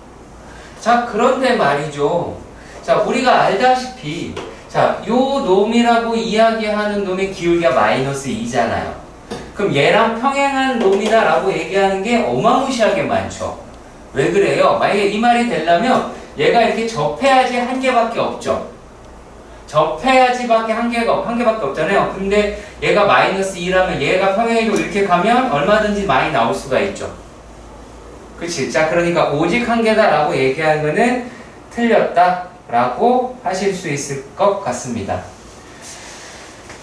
자, 그런데 말이죠. 자, 우리가 알다시피, 자, 요 놈이라고 이야기하는 놈의 기울기가 마이너스 2잖아요. 그럼 얘랑 평행한 놈이다라고 얘기하는 게 어마무시하게 많죠. 왜 그래요? 만약에 이 말이 되려면 얘가 이렇게 접해야지 한 개밖에 없죠. 접해야지밖에 한 개밖에 없잖아요. 근데 얘가 마이너스 2라면 얘가 평행이고 이렇게 가면 얼마든지 많이 나올 수가 있죠. 그치? 자, 그러니까 오직 한 개다라고 얘기하는 거는 틀렸다라고 하실 수 있을 것 같습니다.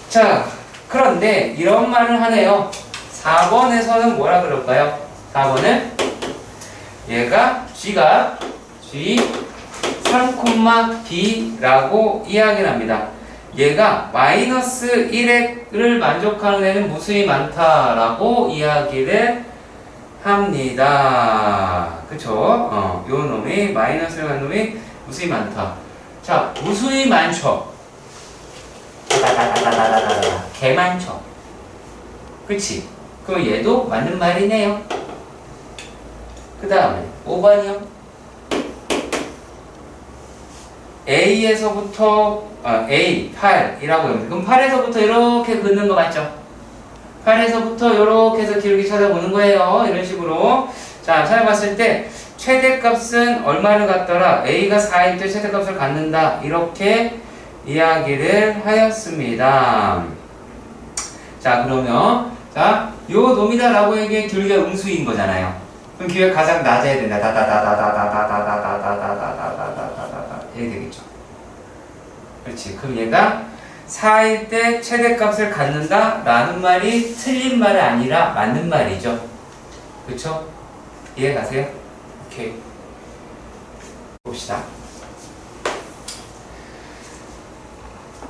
자, 그런데 이런 말을 하네요. 4번에서는 뭐라 그럴까요? 4번은 얘가 G가 G 3,B라고 이야기를 합니다. 얘가 마이너스 1을 만족하는 애는 무수히 많다라고 이야기를 합니다. 그쵸? 요 놈이 마이너스 1을 하는 놈이 무수히 많다. 자, 무수히 많죠? 개 많죠? 그치? 그럼 얘도 맞는 말이네요. 그 다음에 5번이요. A에서부터 A, 8이라고 합니다. 그럼 8에서부터 이렇게 긋는 거 맞죠? 8에서부터 이렇게 해서 기울기 찾아보는 거예요. 이런 식으로. 자, 찾아봤을 때 최대값은 얼마를 갖더라? A가 4일 때 최대값을 갖는다. 이렇게 이야기를 하였습니다. 자, 그러면 자, 요 놈이다라고 얘기해 기울기가 음수인 거잖아요. 그럼 기울기가 가장 낮아야 된다. 이렇게 되겠죠. 그렇지. 그럼 얘가 4일 때 최대값을 갖는다 라는 말이 틀린 말이 아니라 맞는 말이죠. 그쵸? 이해 가세요? 오케이. 봅시다.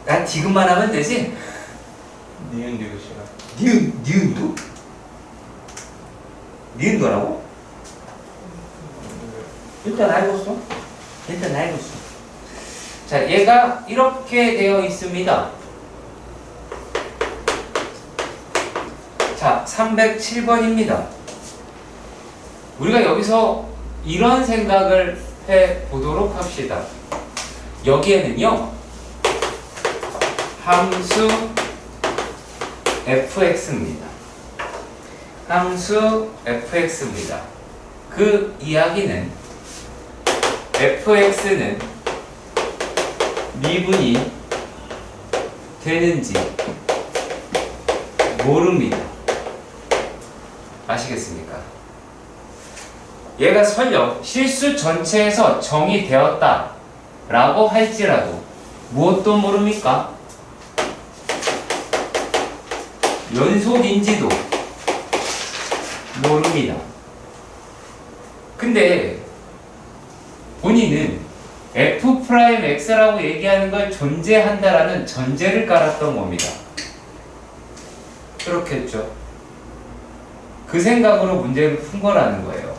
난 디귿만 하면 되지? 니은 디귿이라. 니은도? 니은도라고? 일단 알겠어. 일단 알겠어. 자, 얘가 이렇게 되어 있습니다. 자, 307번입니다. 우리가 여기서 이런 생각을 해 보도록 합시다. 여기에는요, 함수 fx입니다. 함수 fx입니다. 그 이야기는 fx는 미분이 되는지 모릅니다. 아시겠습니까? 얘가 설령 실수 전체에서 정의되었다 라고 할지라도 무엇도 모릅니까? 연속인지도 모릅니다. 근데 본인은 F'X라고 얘기하는 걸 존재한다라는 전제를 깔았던 겁니다. 그렇겠죠. 그 생각으로 문제를 푼 거라는 거예요.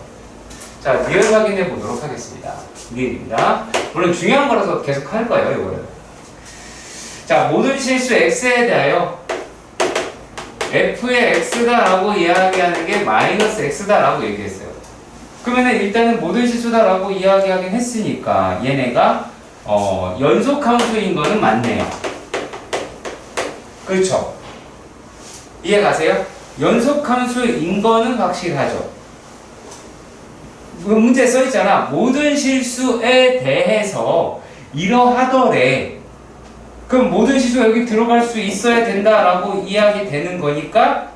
자, 리얼 확인해 보도록 하겠습니다. 리얼입니다. 물론 중요한 거라서 계속 할 거예요, 이거는. 자, 모든 실수 X에 대하여 F의 X다라고 이야기하는 게 마이너스 X다라고 얘기했어요. 그러면은 일단은 모든 실수다라고 이야기하긴 했으니까 얘네가 연속함수인 거는 맞네요. 그렇죠? 이해 가세요? 연속함수인 거는 확실하죠. 문제에 써있잖아. 모든 실수에 대해서 이러하더래 그럼 모든 시수가 여기 들어갈 수 있어야 된다라고 이야기 되는 거니까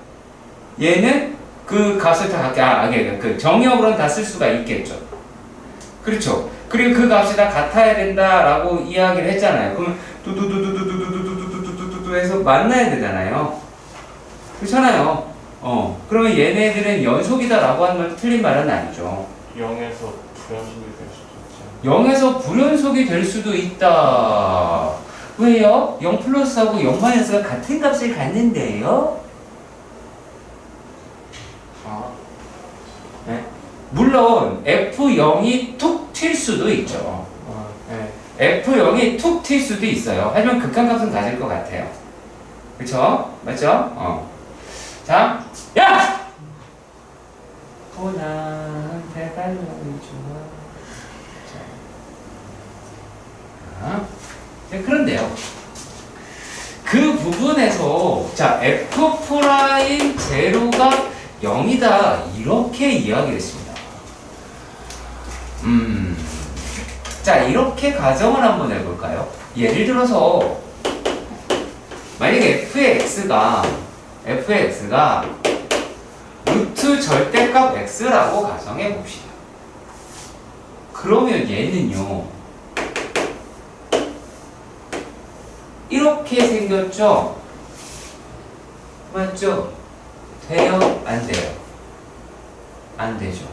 얘는 그 값을 다 그 정의역으로는 다 쓸 수가 있겠죠. 그렇죠. 그리고 그 값이 다 같아야 된다라고 이야기를 했잖아요. 그러면 두두두두두두두두두두두두두 해서 만나야 되잖아요. 그렇잖아요. 그러면 얘네들은 연속이다라고 하는 건 틀린 말은 아니죠. 0에서 불연속이 될 수도 있지. 0에서 불연속이 될 수도 있다. 왜요? 0 플러스하고 0 마이너스가 같은 값을 갖는데요? 아, 네? 물론 F0이 툭 튈 수도 있죠. 네. F0이 툭 튈 수도 있어요. 하지만 극한값은 가질 것 같아요. 그쵸? 맞죠? 자, 야! 나한테 달라줘. 자, 그런데요. 그 부분에서 자 F 프라임 제로가 0이다 이렇게 이야기했습니다. 자 이렇게 가정을 한번 해볼까요? 예를 들어서 만약에 fx가 루트 절대값 x라고 가정해 봅시다. 그러면 얘는요 이렇게 생겼죠? 맞죠? 돼요? 안 돼요? 안 되죠.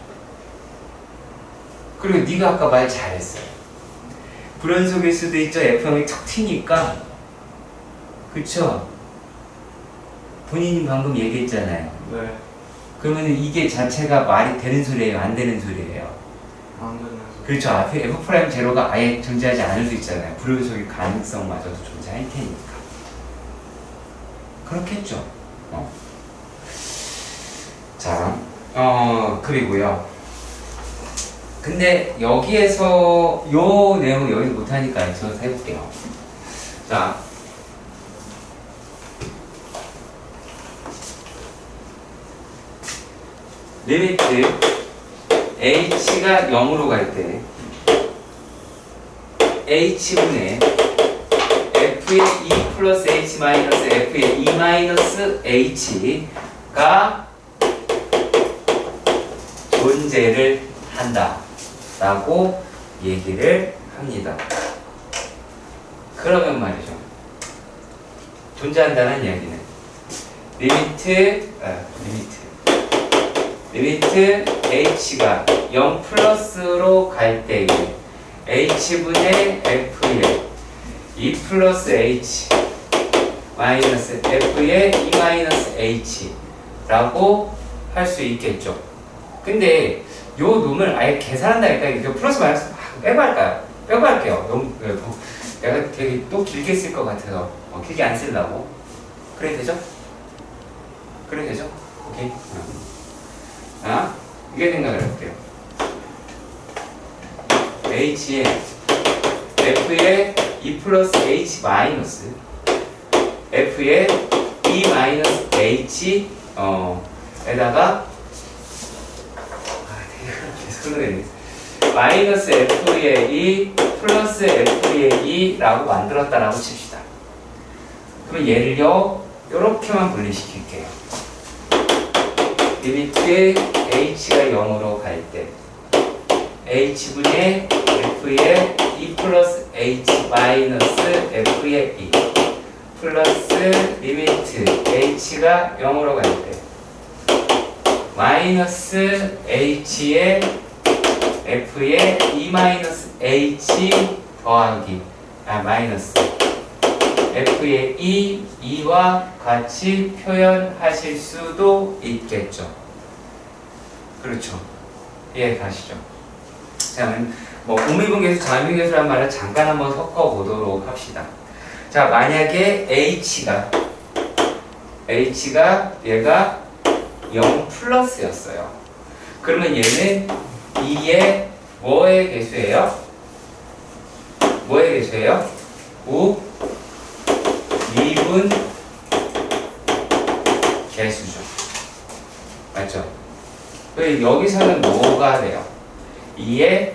그리고 네가 아까 말 잘했어요. 불연속일 수도 있죠. F형이 툭 튀니까. 그쵸? 본인이 방금 얘기했잖아요. 네. 그러면 이게 자체가 말이 되는 소리예요? 안 되는 소리예요? 안 되는 소리. 그렇죠. 앞에 F' 제로가 아예 존재하지 않을 수 있잖아요. 불연속일 가능성마저도 존재할 테니까. 그렇겠죠. 자, 그리고요. 근데 여기에서 요 내용 여기서 못하니까 저도 해볼게요. 자, 리미트 h가 0으로 갈 때 h분의 f의 2 플러스 h 마이너스 f의 2 마이너스 h가 존재를 한다 라고 얘기를 합니다. 그러면 말이죠. 존재한다는 이야기는 리미트 h가 0 플러스로 갈 때에 h분의 f의 2 플러스 h 마이너스 f의 2 마이너스 h 라고 할 수 있겠죠. 근데 요 놈을 아예 계산한다니까 이거 플러스 마이너스 빼고 할까요? 빼고 할게요. 너무 내가 되게 또 길게 쓸 것 같아서 길게 안 쓰려고. 그래 되죠? 그래 되죠? 오케이. 이게 생각을 해볼게요. h의 f의 2 플러스 h 마이너스 f의 2 마이너스 h 에다가 계속 흐르네. 마이너스 f의 2 플러스 f의 2라고 만들었다라고 칩시다. 그럼 얘를요 요렇게만 분리시킬게요. 리미트 h가 0으로 갈 때 h분의 f의 2 플러스 h 마이너스 f의 2 플러스 리미트 h가 0으로 갈 때 마이너스 h의 f의 2 마이너스 h 더하기 마이너스 f의 2와 같이 표현하실 수도 있겠죠. 그렇죠. 이해 가시죠? 자, 뭐 우미분계수, 자미분계수란 말을 잠깐 한번 섞어 보도록 합시다. 자, 만약에 h가 얘가 0 플러스였어요. 그러면 얘는 2의 뭐의 개수예요? 뭐의 개수예요? 5 2분 개수죠. 맞죠? 여기서는 뭐가 돼요? 2의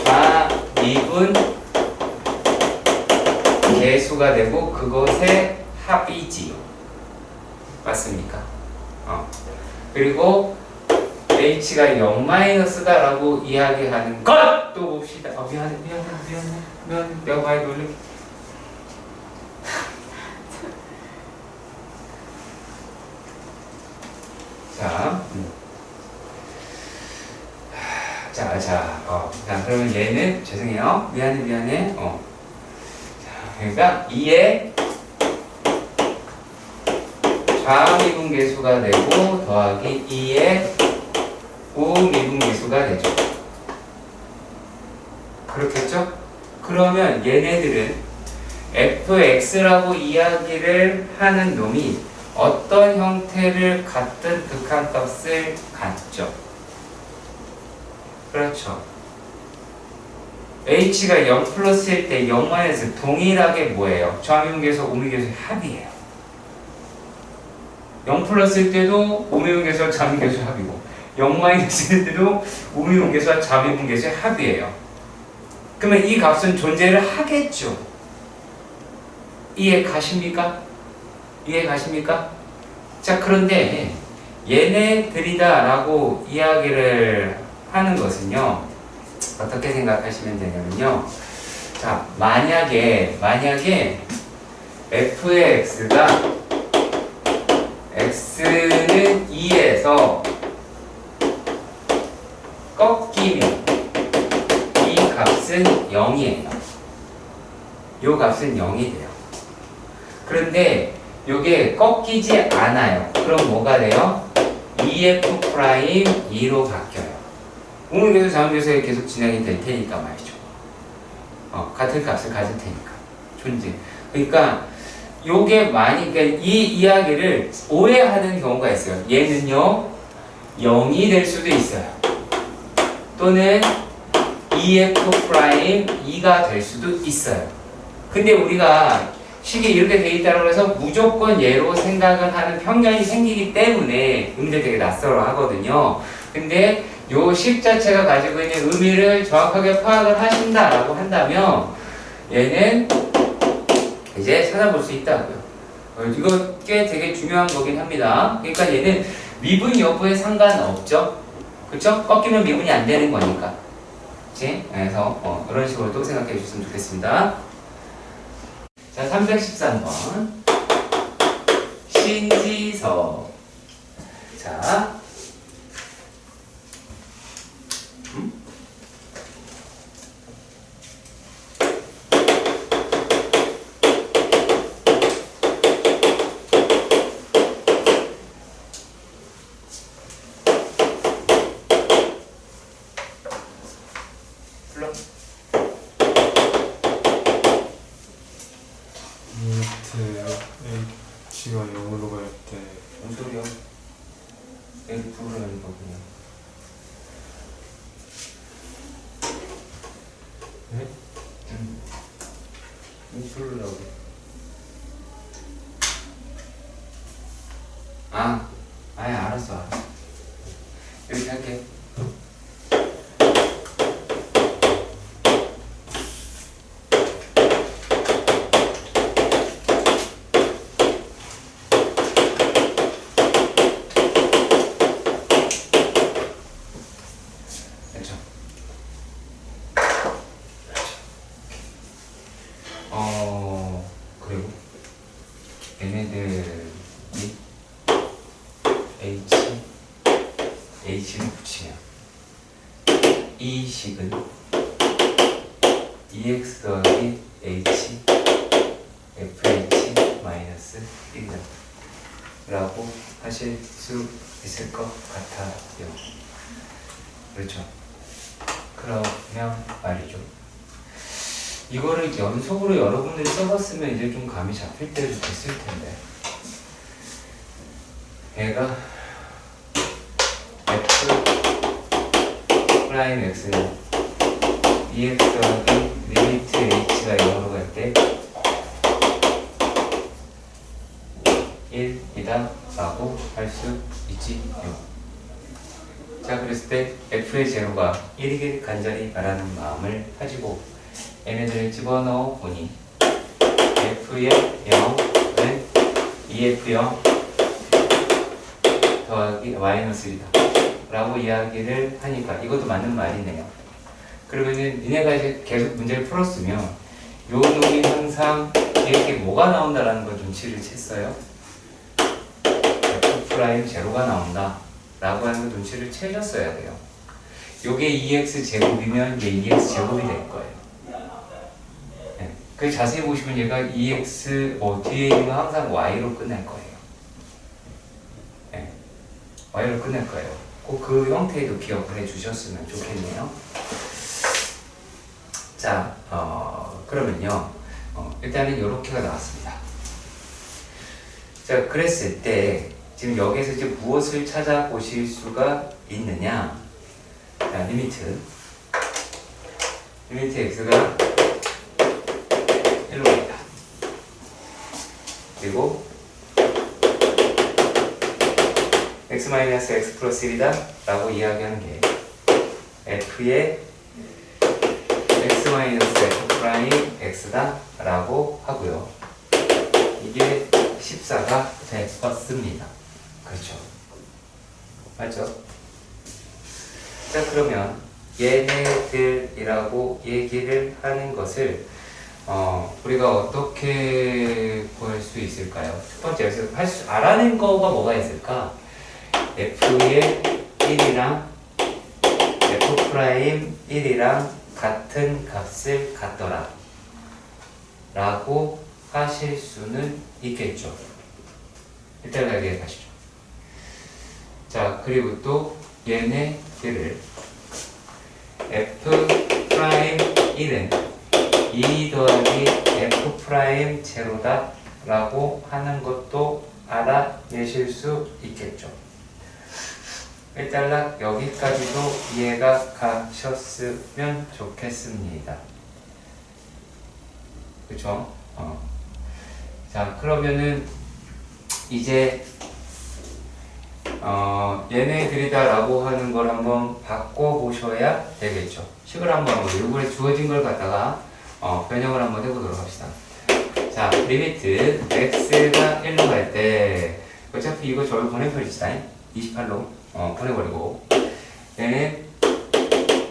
좌 2분 개수가 되고 그것의 합이지요. 맞습니까? 그리고 h가 0-다라고 이야기하는 것! 또 봅시다. 미안해. 내가 많이 놀래. 자, 그러면 얘는, 죄송해요. 미안해. 자, 그러니까 2의 좌미분계수가 되고, 더하기 2의 우미분계수가 되죠. 그렇겠죠? 그러면 얘네들은 fx라고 이야기를 하는 놈이 어떤 형태를 갖든 극한값을 갖죠. 그렇죠. h가 0 플러스일 때 0 마이너스 동일하게 뭐예요? 좌미분계수, 우미분계수의 합이에요. 0 플러스일 때도 우미분계수와 좌미분계수의 합이고 0 마이너스일 때도 우미분계수와 좌미분계수의 합이에요. 그러면 이 값은 존재를 하겠죠. 이해 가십니까? 자, 그런데 얘네들이다 라고 이야기를 하는 것은요, 어떻게 생각하시면 되냐면요, 자, 만약에 f의 x가 x는 2에서 꺾이면 이 값은 0이에요. 요 값은 0이 돼요. 그런데 요게 꺾이지 않아요. 그럼 뭐가 돼요? 2f'2로 바뀌어요. 우미계수, 좌미계수에 계속 진행이 될 테니까 말이죠. 같은 값을 가질 테니까. 존재. 그러니까 요게 그러니까 이 이야기를 오해하는 경우가 있어요. 얘는요 0이 될 수도 있어요. 또는 2f'2가 될 수도 있어요. 근데 우리가 식이 이렇게 돼 있다고 해서 무조건 얘로 생각을 하는 편견이 생기기 때문에 의미를 되게 낯설어 하거든요. 근데 요 식 자체가 가지고 있는 의미를 정확하게 파악을 하신다라고 한다면 얘는 이제 찾아볼 수 있다고요. 이거 꽤 되게 중요한 거긴 합니다. 그러니까 얘는 미분 여부에 상관없죠. 그쵸? 꺾이면 미분이 안 되는 거니까. 그치? 그래서 이런 식으로 또 생각해 주셨으면 좋겠습니다. 자, 313번 신지석. 자, 불러. h가 0으로 갈 때 뭔 소리야? 여기 부르는 거 그냥. 네? 이 부르라고. 알았어. 여기 할게. 그리고 얘네들이 h를 붙이면 이 식은 2x 더하기 h fh 마이너스 1이라고 하실 수 있을 것 같아요. 그렇죠? 그러면 말이죠. 이거를 연속으로 여러분들이 써봤으면 이제 좀 감이 잡힐 때도 됐을 텐데. 얘가 f 프라임 x는 2x 더하기 리미트 h가 0으로 갈 때 1이다 라고 할 수 있지요. 자, 그랬을 때 f의 제로가 1이길 간절히 바라는 마음을 가지고 얘네들을 집어넣어 보니 f의 0은 2f0 더하기 마이너스 1이다 라고 이야기를 하니까 이것도 맞는 말이네요. 그러면은 니네가 이제 계속 문제를 풀었으면 요 놈이 항상 이렇게 뭐가 나온다라는 걸 눈치를 챘어요. f' 제로가 나온다 라고 하는 걸 눈치를 채셨어야 돼요. 요게 2x 제곱이면 얘 2x 제곱이 될 거예요. 네. 그 자세히 보시면 얘가 2x 뒤에 있는 건 항상 y로 끝날 거예요. 네. y로 끝날 거예요. 꼭 그 형태에도 기억을 해주셨으면 좋겠네요. 자, 그러면요. 일단은 요렇게가 나왔습니다. 자, 그랬을 때 지금 여기에서 이제 무엇을 찾아보실 수가 있느냐? 자, 리미트 x가 1로 갑니다. 그리고 x 플러스 1이다 라고 이야기하는 게 f의 x f 프라임 x다 라고 하고요. 이게 14가 되었습니다. 그렇죠? 맞죠? 자, 그러면 얘네들이라고 얘기를 하는 것을 우리가 어떻게 볼 수 있을까요? 첫 번째, 여기서 알아낸 거가 뭐가 있을까? f의 1이랑 f 프라임 1이랑 같은 값을 갖더라 라고 하실 수는 있겠죠. 일단 여기에 가시죠. 자, 그리고 또 얘네들을 f 프라임 1은 2 더하기 f 프라임 제로다 라고 하는 것도 알아내실 수 있겠죠. 일단 여기까지도 이해가 가셨으면 좋겠습니다. 그쵸? 자, 그러면은 이제 얘네들이다 라고 하는 걸 한번 바꿔보셔야 되겠죠. 식을 한번 요번에 주어진 걸 갖다가 변형을 한번 해보도록 합시다. 자, 리미트 x가 1로 갈 때 어차피 이거 저를 보내버립시다. 28로 보내버리고 얘는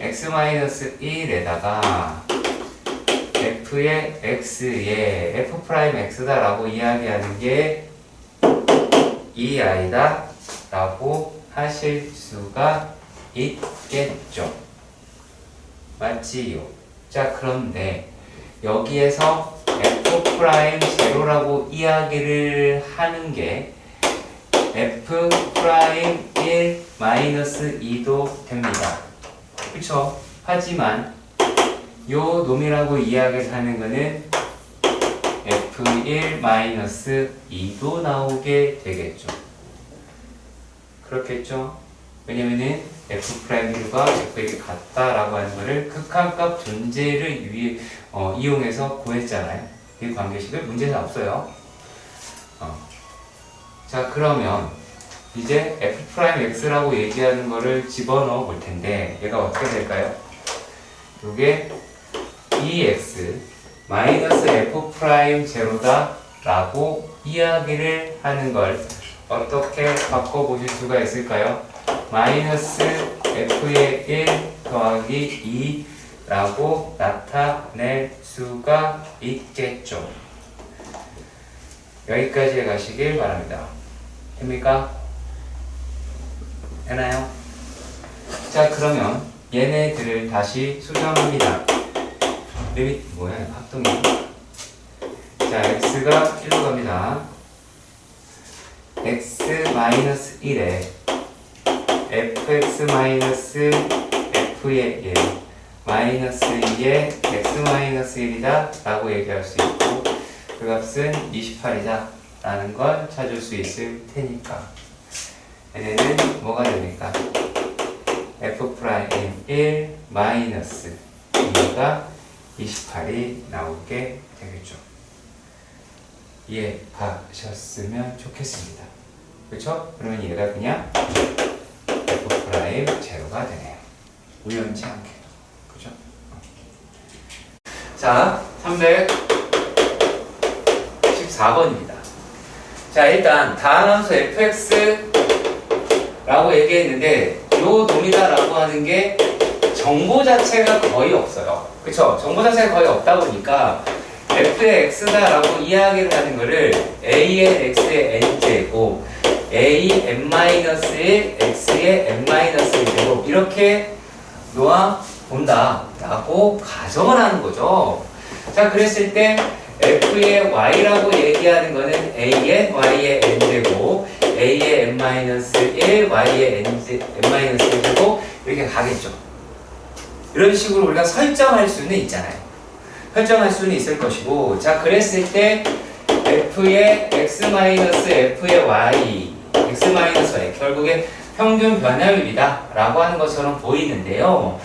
x-1에다가 f의 x에 f 프라임 x다 라고 이야기하는 게 이 아이다 라고 하실 수가 있겠죠. 맞지요? 자, 그런데 여기에서 f 프라임 제로라고 이야기를 하는 게 f 프라임 1 마이너스 2도 됩니다. 그쵸? 하지만 요 놈이라고 이야기를 하는 거는 f1 마이너스 2도 나오게 되겠죠. 그렇겠죠? 왜냐면은 f 프라임 1과 f1이 같다라고 하는 거를 극한값 존재를 이용해서 구했잖아요. 이 관계식을 문제는 없어요. 자, 그러면 이제 f 프라임 x라고 얘기하는 거를 집어넣어 볼 텐데 얘가 어떻게 될까요? 이게 2x 마이너스 f 프라임 제로다 라고 이야기를 하는 걸 어떻게 바꿔보실 수가 있을까요? 마이너스 f의 1 더하기 2 라고 나타낼 수가 있겠죠. 여기까지 가시길 바랍니다. 됩니까? 되나요? 자, 그러면 얘네들을 다시 수정합니다. 리미트 뭐야? 합동이. 자, x가 1로 갑니다. x-1에 fx-f의 1 마이너스 2에 x-1이다 라고 얘기할 수 있고 그 값은 28이다 라는 걸 찾을 수 있을 테니까 얘네는 뭐가 됩니까? f' 1 마이너스 2가 28이 나오게 되겠죠. 이해가셨으면 좋겠습니다. 그렇죠? 그러면 얘가 그냥 f' 제로가 되네요. 우연치 않게. 그렇죠? 자, 54번입니다. 자, 일단 다음 함수 fx라고 얘기했는데 요 놈이다라고 하는 게 정보 자체가 거의 없어요. 그쵸? 정보 자체가 거의 없다 보니까 f의 x다라고 이야기를 하는 거를 a의 x의 n제곱 a n-1 x의 n-1제곱 이렇게 놓아 본다라고 가정을 하는 거죠. 자, 그랬을 때 f의 y라고 얘기하는 거는 a의 y의 n제곱 a의 n-1 y의 n-1제곱 이렇게 가겠죠. 이런 식으로 우리가 설정할 수는 있잖아요. 설정할 수는 있을 것이고, 자, 그랬을 때 f의 x-f의 y x-y 결국에 평균 변화율이다 라고 하는 것처럼 보이는데요.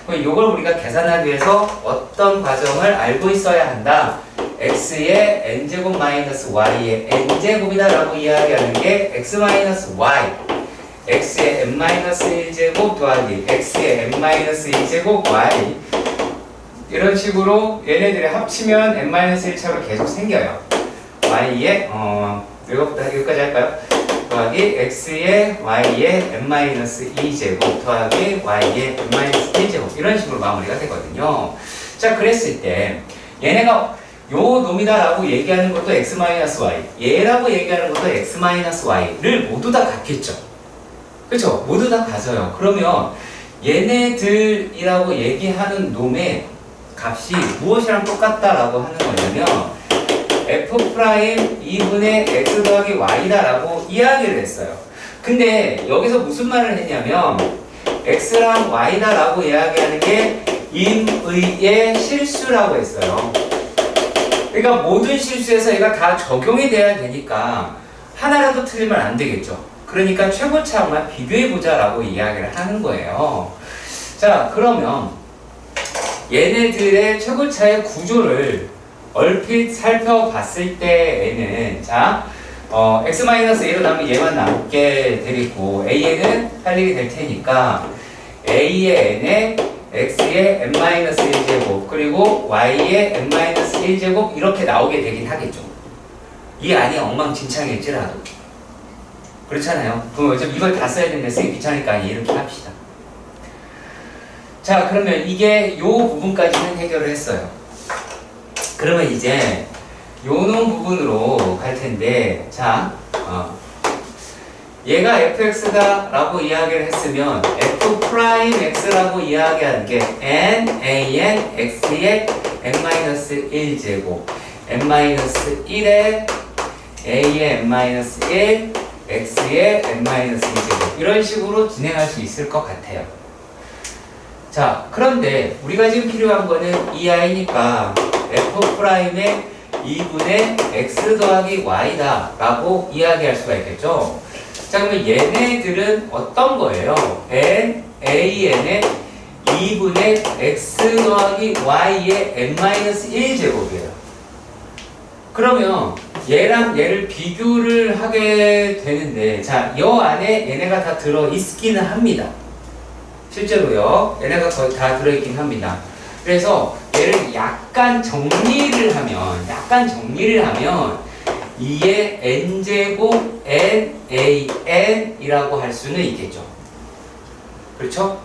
이걸 우리가 계산하기 위해서 어떤 과정을 알고 있어야 한다. x의 n제곱 마이너스 y의 n제곱이다 라고 이야기하는 게 x-y x의 n-1제곱 더하기 x의 n-1제곱 y 이런 식으로 얘네들이 합치면 n-1차로 계속 생겨요. y의 여기까지 할까요? 더하기 x의 y의 n-2제곱 더하기 y의 n-1제곱 이런 식으로 마무리가 되거든요. 자, 그랬을 때 얘네가 요 놈이다라고 얘기하는 것도 x-y 얘라고 얘기하는 것도 x-y를 모두 다 같겠죠. 그렇죠? 모두 다 같아요. 그러면 얘네들이라고 얘기하는 놈의 값이 무엇이랑 똑같다라고 하는 거냐면 f' 2분의 x 더하기 y다 라고 이야기를 했어요. 근데 여기서 무슨 말을 했냐면 x랑 y다 라고 이야기하는 게 임의의 실수라고 했어요. 그러니까 모든 실수에서 얘가 다 적용이 돼야 되니까 하나라도 틀리면 안 되겠죠. 그러니까 최고차만 비교해보자 라고 이야기를 하는 거예요. 자, 그러면 얘네들의 최고차의 구조를 얼핏 살펴봤을 때에는 자, x-a로 남으면 얘만 남게 되겠고 a는 살리게 될 테니까 a의 n에 x의 n-1제곱 그리고 y의 n-1제곱 이렇게 나오게 되긴 하겠죠. 이 안이 엉망진창일지라도 그렇잖아요. 그럼 어차피 이걸 다 써야 되는데 쓰기 귀찮으니까 이렇게 합시다. 자, 그러면 이게 요 부분까지는 해결을 했어요. 그러면 이제 요놈 부분으로 갈 텐데, 자, 얘가 fx다 라고 이야기를 했으면 f'x라고 이야기하는 게 n, a, n, x의 n-1제곱 n-1에 a의 n-1 x의 n-1제곱 이런 식으로 진행할 수 있을 것 같아요. 자, 그런데 우리가 지금 필요한 거는 이 i니까 f'의 2분의 x 더하기 y다 라고 이야기할 수가 있겠죠. 자, 그러면 얘네들은 어떤 거예요? n, a,n의 2분의 x 더하기 y의 n-1제곱이에요. 그러면 얘랑 얘를 비교를 하게 되는데, 자, 요 안에 얘네가 다 들어있기는 합니다. 실제로요, 얘네가 거의 다 들어있긴 합니다. 그래서 얘를 약간 정리를 하면 2의 n제곱 n-a-n 이라고 할 수는 있겠죠. 그렇죠?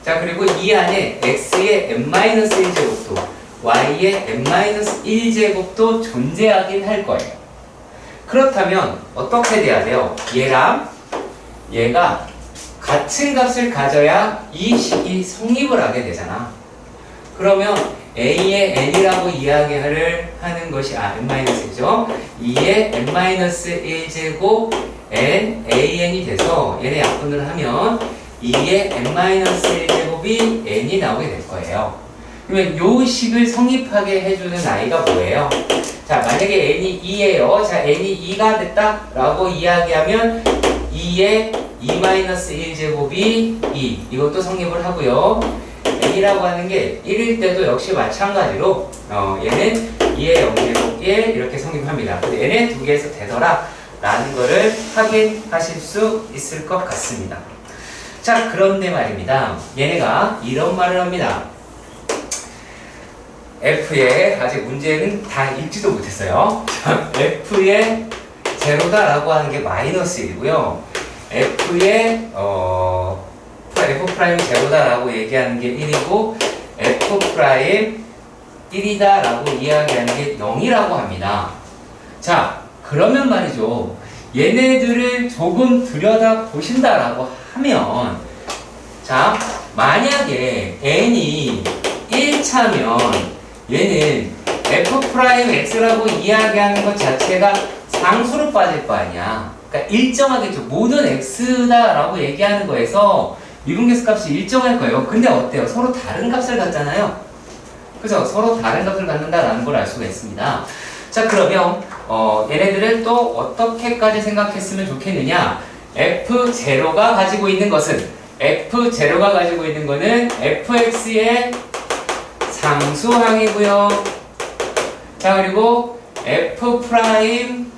자, 그리고 이 안에 x의 n-1제곱도 y의 n-1제곱도 존재하긴 할 거예요. 그렇다면 어떻게 돼야 돼요? 얘랑 얘가 같은 값을 가져야 이 식이 성립을 하게 되잖아. 그러면 a의 n이라고 이야기를 하는 것이 n-1죠. 2의 n-1제곱 n, an이 돼서 얘네 약분을 하면 2의 n-1제곱이 n이 나오게 될 거예요. 그러면 요 식을 성립하게 해주는 아이가 뭐예요? 자, 만약에 n이 2예요. 자, n이 2가 됐다 라고 이야기하면 2의 2-1제곱이 2 이것도 성립을 하고요. n이라고 하는 게 1일 때도 역시 마찬가지로 얘는 2의 0제곱 1 이렇게 성립합니다. 근데 n의 두 개에서 되더라 라는 거를 확인하실 수 있을 것 같습니다. 자, 그런데 말입니다. 얘네가 이런 말을 합니다. f의 아직 문제는 다 읽지도 못했어요. f의 제로다라고 하는 게 마이너스 1이고요. f의 f 프라임 제로다라고 얘기하는 게 1이고 f 프라임 1이다라고 이야기하는 게 0이라고 합니다. 자, 그러면 말이죠. 얘네들을 조금 들여다 보신다라고 하면, 자, 만약에 n이 1차면 얘는 f 프라임 x라고 이야기하는 것 자체가 상수로 빠질 거 아니야. 그러니까 일정하겠죠. 모든 x다라고 얘기하는 거에서 미분계수 값이 일정할 거예요. 근데 어때요? 서로 다른 값을 갖잖아요. 그죠? 서로 다른 값을 갖는다라는 걸 알 수가 있습니다. 자, 그러면 얘네들을 또 어떻게까지 생각했으면 좋겠느냐? f0가 가지고 있는 것은 f0가 가지고 있는 거는 fx의 상수항이고요. 자, 그리고 f 프라임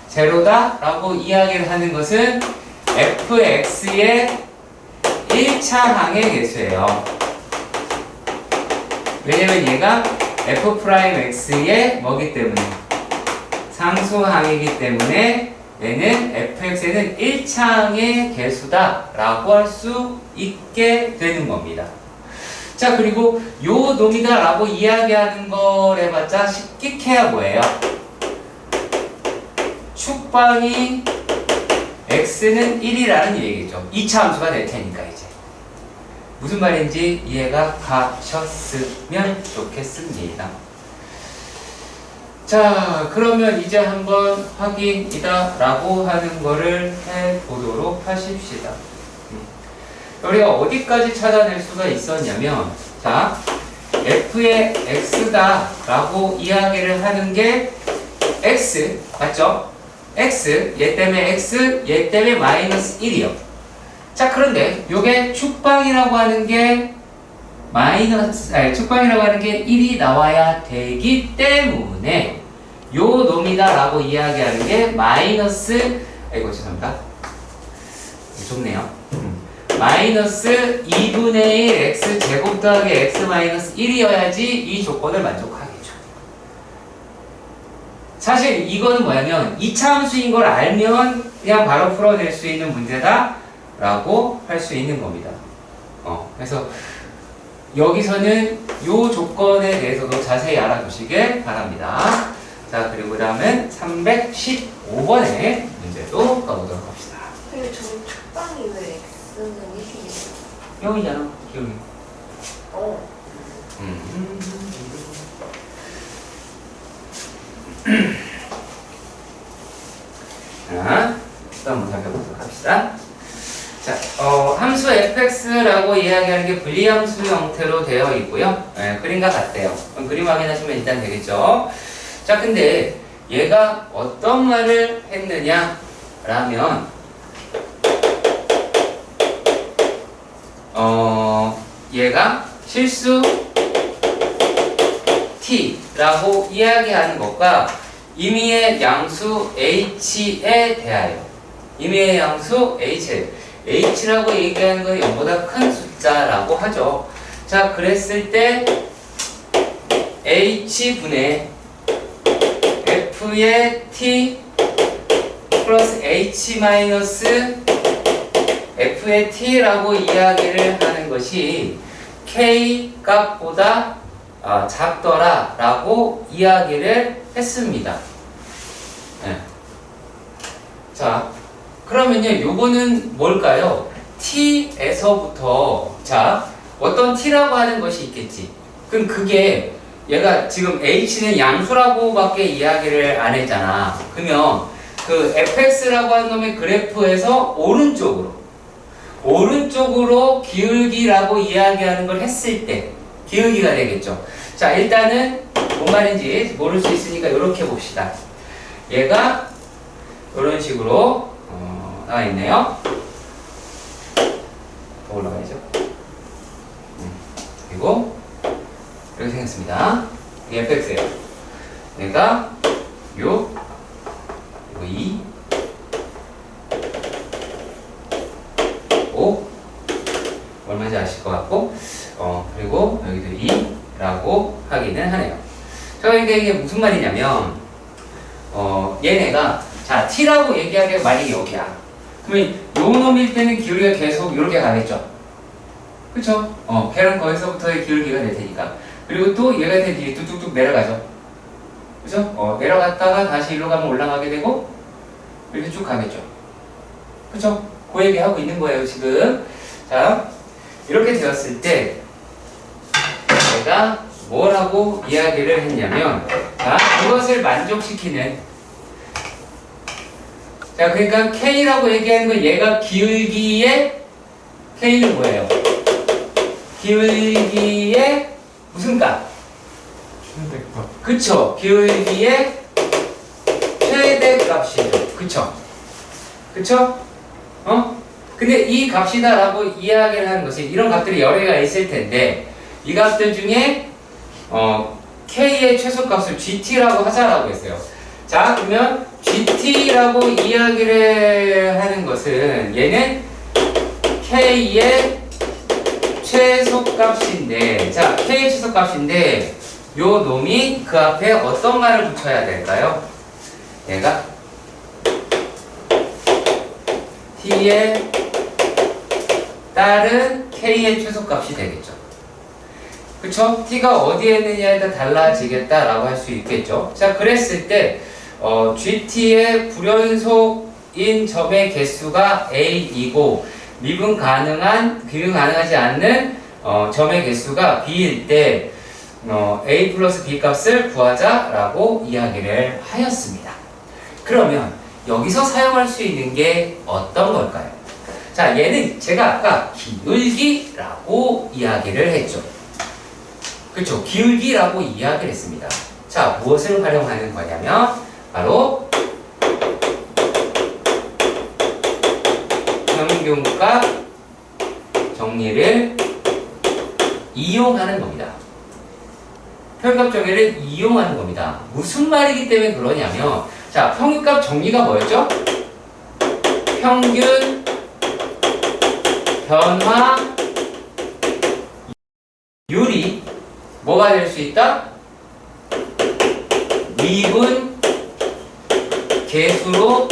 제로다라고 이야기를 하는 것은 fx의 1차항의 개수예요. 왜냐면 얘가 f 프라임 x의 뭐기 때문에 상수항이기 때문에 얘는 fx에는 1차항의 개수다라고 할 수 있게 되는 겁니다. 자, 그리고 요 놈이다라고 이야기하는 걸 해봤자 쉽게 뭐예요? 축방이 x는 1이라는 얘기죠. 2차 함수가 될 테니까 이제. 무슨 말인지 이해가 가셨으면 좋겠습니다. 자, 그러면 이제 한번 확인이다 라고 하는 거를 해보도록 하십시다. 우리가 어디까지 찾아낼 수가 있었냐면, 자, f의 x다 라고 이야기를 하는 게 x, 맞죠? x, 얘 때문에 x, 얘 때문에 마이너스 1이요. 자, 그런데 요게 축방이라고 하는 게 축방이라고 하는 게 1이 나와야 되기 때문에 요 놈이다 라고 이야기하는 게 마이너스, 아이고 죄송합니다. 좁네요. 마이너스 2분의 1 x 제곱 더하기 x 마이너스 1이어야지 이 조건을 만족하겠죠. 사실 이거는 뭐냐면 2차 함수인 걸 알면 그냥 바로 풀어낼 수 있는 문제다 라고 할 수 있는 겁니다. 그래서 여기서는 요 조건에 대해서도 자세히 알아두시길 바랍니다. 자, 그리고 다음은 315번의 문제도 가보도록 합시다. 근데 저 축방이 왜 X는 1이에요? 여기잖아, 여기. 자, 또 한번 살펴보도록 합시다. 자, 함수 fx라고 이야기하는 게 분리함수 형태로 되어 있고요. 그림과 같대요. 그림 확인하시면 일단 되겠죠. 자, 근데 얘가 어떤 말을 했느냐 라면 얘가 실수 t라고 이야기하는 것과 임의의 양수 h에 대하여 임의의 양수 h라고 얘기하는 건 0보다 큰 숫자라고 하죠. 자, 그랬을 때 h분의 f의 t 플러스 h 마이너스 f의 t라고 이야기를 하는 것이 k 값보다 작더라 라고 이야기를 했습니다. 네. 자, 그러면요, 요거는 뭘까요? t에서부터, 자, 어떤 t라고 하는 것이 있겠지. 그럼 그게 얘가 지금 h는 양수라고 밖에 이야기를 안 했잖아. 그러면 그 fx라고 하는 놈의 그래프에서 오른쪽으로 기울기라고 이야기하는 걸 했을 때 기울기가 되겠죠. 자, 일단은 뭔 말인지 모를 수 있으니까 이렇게 봅시다. 얘가 이런 식으로 나와 있네요. 더 올라가야죠. 그리고 이렇게 생겼습니다. 이게 fx예요. 얘가 요 그리고 2 5 얼마인지 아실 것 같고, 그리고 여기도 2라고 하기는 하네요. 자, 그러니까 이게 무슨 말이냐면 얘네가 자 t라고 얘기하기가 만약에 여기야. 그러면 요 놈일 때는 기울기가 계속 이렇게 가겠죠. 그쵸? 걔는 거기서부터의 기울기가 될 테니까. 그리고 또 얘가 된 뒤에 뚝뚝뚝 내려가죠. 그죠? 내려갔다가 다시 일로 가면 올라가게 되고 이렇게 쭉 가겠죠. 그쵸? 그 얘기 하고 있는 거예요 지금. 자, 이렇게 되었을 때 내가 뭐라고 이야기를 했냐면, 자, 이것을 만족시키는, 자, 그러니까 K라고 얘기하는 건 얘가 기울기의 K는 뭐예요? 기울기의 무슨 값? 최대값. 그쵸? 기울기의 최대값이죠. 그쵸? 그쵸? 근데 이 값이다라고 이야기를 하는 것이 이런 값들이 여러 개가 있을 텐데 이 값들 중에 K의 최소값을 GT라고 하자라고 했어요. 자, 그러면 GT라고 이야기를 하는 것은 얘는 K의 최소값인데, 자, K의 최소값인데 요 놈이 그 앞에 어떤 말을 붙여야 될까요? 얘가 T에 따른 K의 최소값이 되겠죠. 그쵸? T가 어디에 있느냐에 따라 달라지겠다라고 할 수 있겠죠. 자, 그랬을 때 GT의 불연속인 점의 개수가 A이고 미분 가능하지 않는 점의 개수가 B일 때 A 플러스 B 값을 구하자라고 이야기를 하였습니다. 그러면 여기서 사용할 수 있는 게 어떤 걸까요? 자, 얘는 제가 아까 기울기라고 이야기를 했죠. 그렇죠? 기울기라고 이야기를 했습니다. 자, 무엇을 활용하는 거냐면 바로 평균값 정리를 이용하는 겁니다. 평균값 정리를 이용하는 겁니다. 무슨 말이기 때문에 그러냐면, 자, 평균값 정리가 뭐였죠? 평균 변화 율이 뭐가 될 수 있다? 미분 계수로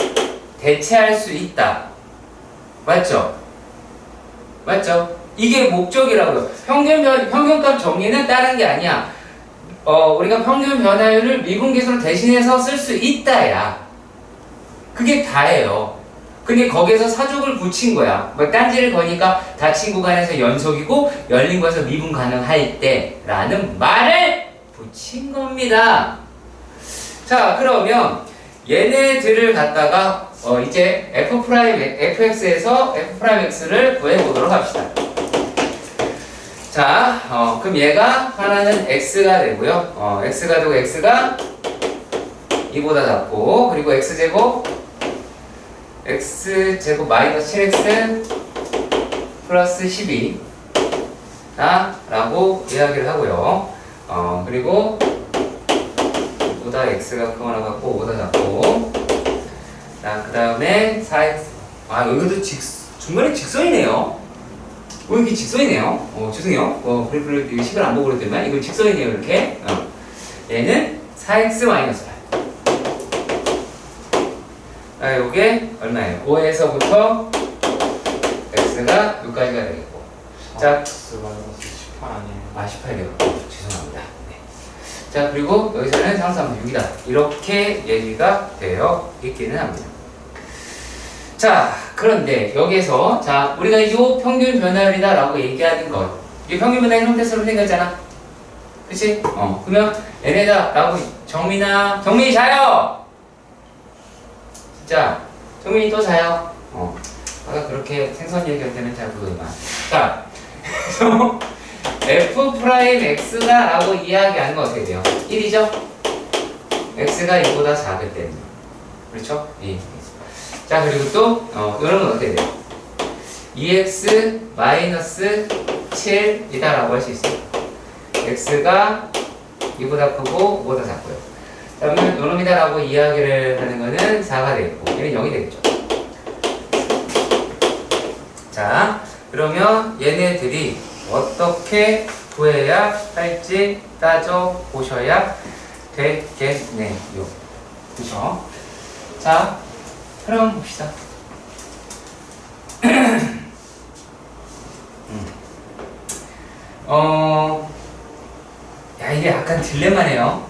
대체할 수 있다. 맞죠? 맞죠? 이게 목적이라고요. 평균값 정리는 다른 게 아니야. 우리가 평균 변화율을 미분 계수로 대신해서 쓸 수 있다야. 그게 다예요. 근데 거기에서 사족을 붙인 거야. 뭐 딴지를 거니까 닫힌 구간에서 연속이고 열린 곳에서 미분 가능할 때라는 말을 붙인 겁니다. 자, 그러면 얘네들을 갖다가 이제 fx에서 fx를 구해보도록 합시다. 자, 그럼 얘가 하나는 x가 되고요. x가 되고 x가 2보다 작고, 그리고 x제곱 마이너스 7x 플러스 12 라고 이야기를 하고요. 그리고 5보다 x가 크거나 같고 5보다 작고, 그 다음에 4x, 여기도 중간에 직선이네요. 이게 직선이네요. 죄송해요. 그래프를 식을 안 보고 그랬더니만 이건 직선이네요. 이렇게. 얘는 4x 마이너스 8. 요게 얼마예요? 5에서부터 x가 6까지가 되겠고. 자, x 마이너스 18 아니에요? 18이요. 죄송합니다. 네. 자, 그리고 여기서는 상수함수 6이다. 이렇게 얘기가 되어 있기는 합니다. 자, 그런데 여기에서 자, 우리가 이 평균 변화율이다 라고 얘기하는 것, 이 평균 변화율 형태처럼 생겼잖아. 그치? 그러면 얘네다 라고 정민이 자요! 진짜 정민이 또 자요. 아까 그렇게 생선 얘기할 때는 잘 모르지만, 자, 그래서 f'x가 라고 이야기하는 건 어떻게 돼요? 1이죠? x가 2보다 작을 때는, 그렇죠? 2. 자, 그리고 또 이런 건 어떻게 돼요? 2x 마이너스 7이다 라고 할 수 있어요. x가 2보다 크고 5보다 작고요. 자, 그러면 요놈이다 라고 이야기를 하는 거는 4가 되겠고 얘는 0이 되겠죠. 자, 그러면 얘네들이 어떻게 구해야 할지 따져보셔야 되겠네요. 그죠? 자, 그럼 봅시다. 야, 이게 약간 딜레마네요.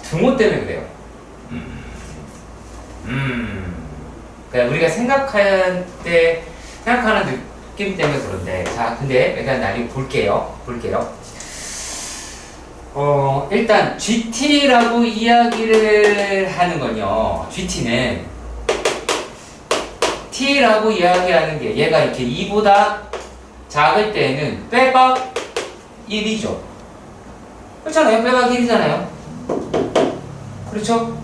등호 때문에 그래요. 그러니까 우리가 생각하는 느낌 때문에 그런데, 자, 근데 일단 나중에 볼게요. 일단 GT라고 이야기를 하는 건요. GT는 T라고 이야기하는 게 얘가 이렇게 2보다 작을 때는 빼박 1이죠. 그렇잖아요. 빼박 1이잖아요. 그렇죠?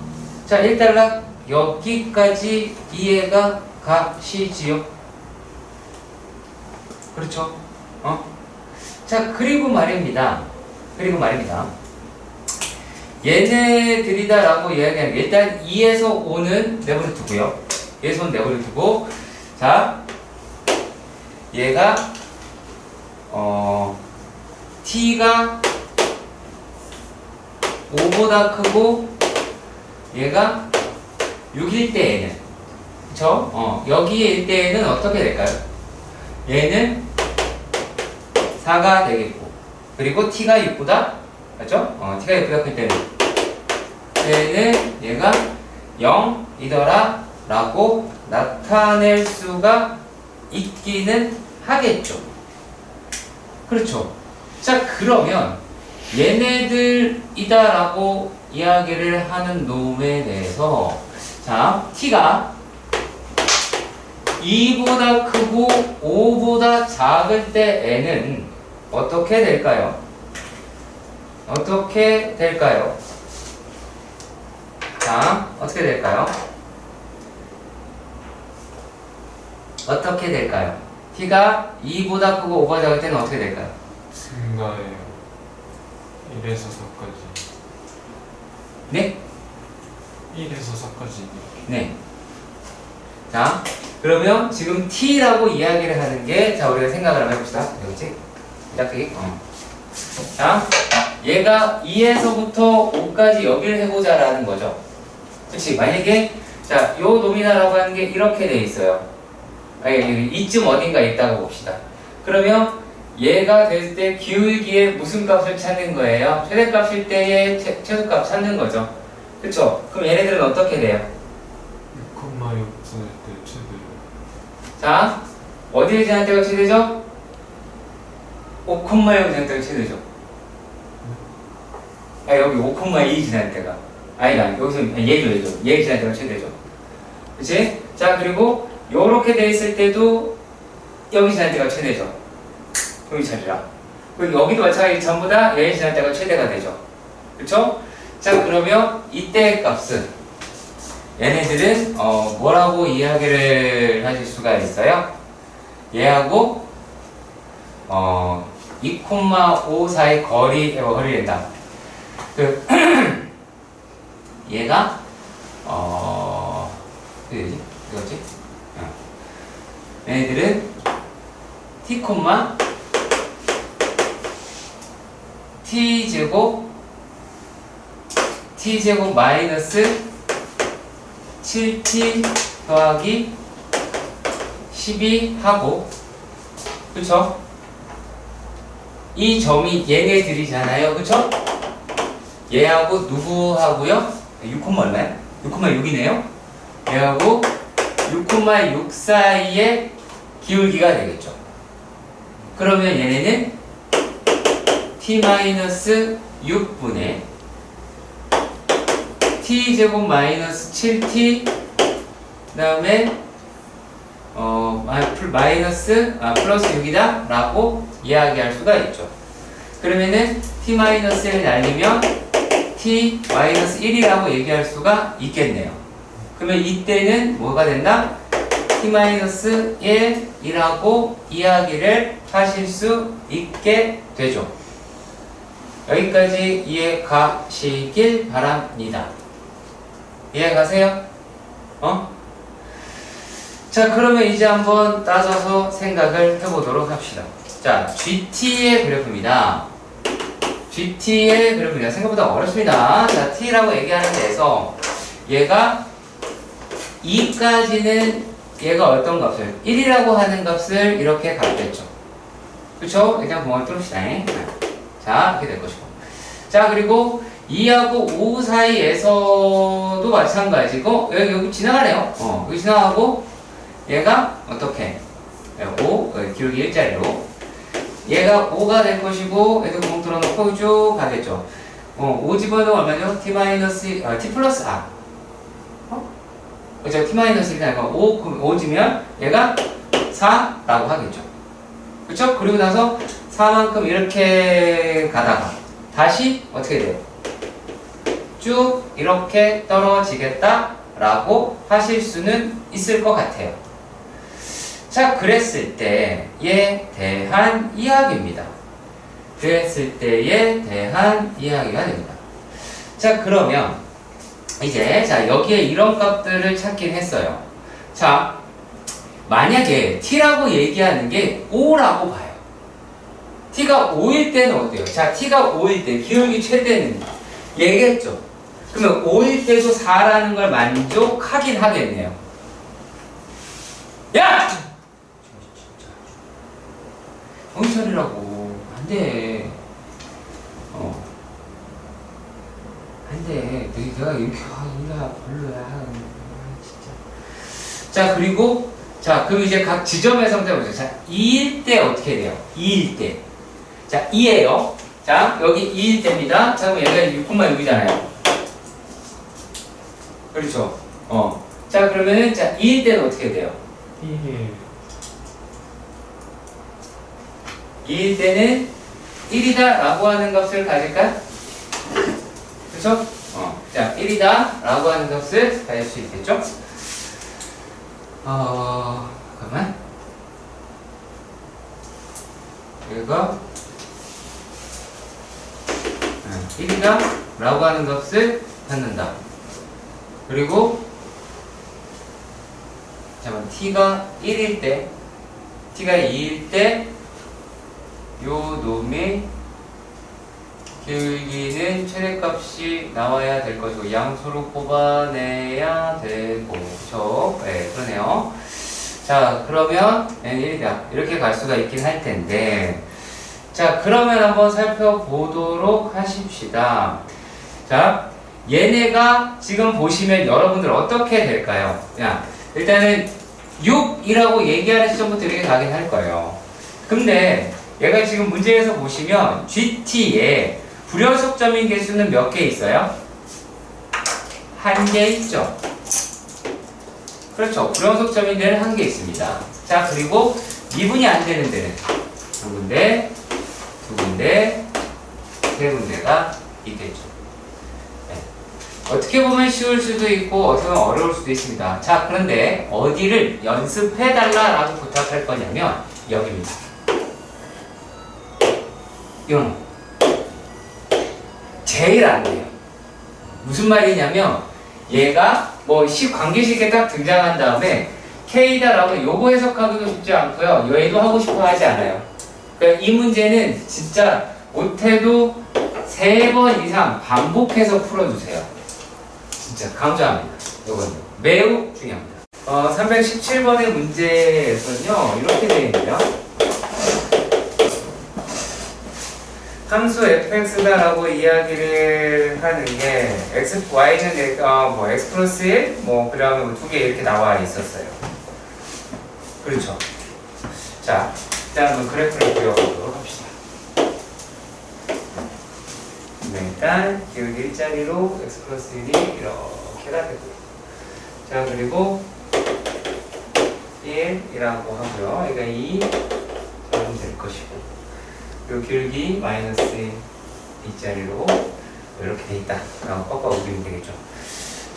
자, 일단 여기까지 이해가 가시지요? 그렇죠? 자, 그리고 말입니다. 얘네들이다라고 이야기하는 게 일단 2에서 5는 내버려 두고요. 2에서 5는 내버려 두고, 자, 얘가 T가 5보다 크고 얘가 6일 때에는, 그쵸? 여기일 때에는 어떻게 될까요? 얘는 4가 되겠고, 그리고 T가 6보다, 맞죠? T가 6보다 클 때는 얘가 0이더라 라고 나타낼 수가 있기는 하겠죠. 그렇죠? 자, 그러면 얘네들이다 라고 이야기를 하는 놈에 대해서, 자, T가 2보다 크고 5보다 작을 때에는 어떻게 될까요? 자, 어떻게 될까요? T가 2보다 크고 5보다 작을 때는 어떻게 될까요? 증가해요. 1에서 4까지. 네? 1에서 4까지. 네. 자, 그러면 지금 T라고 이야기를 하는 게, 자, 우리가 생각을 한번 해봅시다. 여기지? 짝짝이. 자, 얘가 2에서부터 5까지 여기를 해보자라는 거죠. 그치? 만약에, 자, 요 노미나라고 하는 게 이렇게 돼 있어요. 이쯤 어딘가 있다고 봅시다. 그러면 얘가 됐을 때 기울기에 무슨 값을 찾는 거예요? 최대값일 때의 최소값 찾는 거죠. 그쵸? 그럼 얘네들은 어떻게 돼요? 6,6 쓸 때 최대. 자, 어디에 지날 때가 최대죠? 5,6 지날 때가 최대죠. 여기 5,2 지날 때가. 아니다, 여기서 얘 지날 때가 최대죠. 그치? 자, 그리고 요렇게 돼 있을 때도 여기 지날 때가 최대죠. 여기 찾으라. 그리고 여기도 마찬가지 전부 다 얘 지날 때가 최대가 되죠. 그쵸? 자, 그러면 이때의 값은 얘네들은 뭐라고 이야기를 하실 수가 있어요? 얘하고 2,5 사이 거리된다. 얘가 이거지? 얘네들은 t제곱 마이너스 7t 더하기 12 하고, 그쵸? 이 점이 얘네들이잖아요. 그쵸? 얘하고 누구하고요? 6, 얼마야? 6,6이네요? 얘하고 6,6 사이의 기울기가 되겠죠. 그러면 얘네는 t-6분의 t제곱 마이너스 7t 그 다음에 플러스 6이다 라고 이야기할 수가 있죠. 그러면은 t-1을 날리면 t-1이라고 얘기할 수가 있겠네요. 그러면 이때는 뭐가 된다? t-1이라고 이야기를 하실 수 있게 되죠. 여기까지 이해 가시길 바랍니다. 이해 가세요? 자, 그러면 이제 한번 따져서 생각을 해보도록 합시다. 자, GT의 그래프입니다. GT의 그래프입니다. 생각보다 어렵습니다. 자, T라고 얘기하는 데서 얘가 2까지는 얘가 어떤 값을 1이라고 하는 값을 이렇게 갖겠죠. 그쵸? 일단 구멍을 뚫읍시다. 자, 이렇게 될 것이고. 자, 그리고 2하고 5 사이에서도 마찬가지고 여기 지나가네요. 여기 지나가고 얘가 어떻게? 5, 기울기 일자리로 얘가 5가 될 것이고 얘도 구멍 뚫어놓고 쭉 가겠죠. 5 집어넣으면 얼마죠? t 플러스 r. 그죠? t-1이 아니고 5 지면 얘가 4라고 하겠죠. 그쵸? 그리고 나서 4만큼 이렇게 가다가 다시 어떻게 돼요? 쭉 이렇게 떨어지겠다라고 하실 수는 있을 것 같아요. 자, 그랬을 때에 대한 이야기입니다. 그랬을 때에 대한 이야기가 됩니다. 자, 그러면 이제 자 여기에 이런 값들을 찾긴 했어요. 자, 만약에 t라고 얘기하는 게 5라고 봐요. t가 5일 때는 어때요? 자, t가 5일 때 기울기 최대는 얘기했죠. 그러면 5일 때도 4라는 걸 만족하긴 하겠네요. 야! 정신 차리라고. 안 돼. 안 돼. 내가 이렇게 이라 별로야. 진짜. 자, 그리고 자, 그럼 이제 각 지점에서 한번 해보죠. 자, 2일 때 어떻게 돼요? 2일 때. 자, 2예요. 자, 여기 2일 때입니다. 자, 그럼 얘가 6,6이잖아요. 그렇죠. 자, 그러면은 자, 2일 때는 어떻게 돼요? 2일 때는 1이다 라고 하는 값을 가질까? 그쵸? 자, 1이다 라고 하는 값을 가질 수 있겠죠? 잠깐만. 얘가 1이다 라고 하는 값을 갖는다. 그리고 잠깐만, t가 1일 때, t가 2일 때 요 놈의 기울기는 최대값이 나와야 될 것이고 양수로 뽑아내야 되고, 그쵸? 네, 그러네요. 자, 그러면 n1이다 이렇게 갈 수가 있긴 할 텐데, 자, 그러면 한번 살펴보도록 하십시다. 자, 얘네가 지금 보시면 여러분들 어떻게 될까요? 야, 일단은 6이라고 얘기하는 시점부터 이렇게 가긴 할 거예요. 근데 얘가 지금 문제에서 보시면 GT에 불연속점인 개수는 몇 개 있어요? 한 개 있죠. 그렇죠. 불연속점인 데는 한 개 있습니다. 자, 그리고 미분이 안 되는 데는 한 군데, 두 군데, 세 군데가 있겠죠. 네. 어떻게 보면 쉬울 수도 있고 어떻게 보면 어려울 수도 있습니다. 자, 그런데 어디를 연습해달라라고 부탁할 거냐면 여기입니다. 용. 제일 안 돼요. 무슨 말이냐면 얘가 뭐 관계식에 딱 등장한 다음에 K다라고 요거 해석하기도 쉽지 않고요. 얘도 하고 싶어 하지 않아요. 그러니까 이 문제는 진짜 못해도 3번 이상 반복해서 풀어주세요. 진짜 강조합니다. 요거는 매우 중요합니다. 317번의 문제에서는요 이렇게 되어 있네요. 함수 fx다라고 이야기를 하는 게 y는 x 플러스 1, 그 다음에 2개 이렇게 나와 있었어요. 그렇죠. 자, 일단 한번 그래프를 그려보도록 합시다. 일단 기울기 일자리로 x 플러스 1이 이렇게가 되고요. 자, 그리고 1이라고 하고요. 그러니까 2 하면 될 것이고, 요 기울기 마이너스 2짜리로 이렇게 돼 있다. 꺾어 우기면 되겠죠.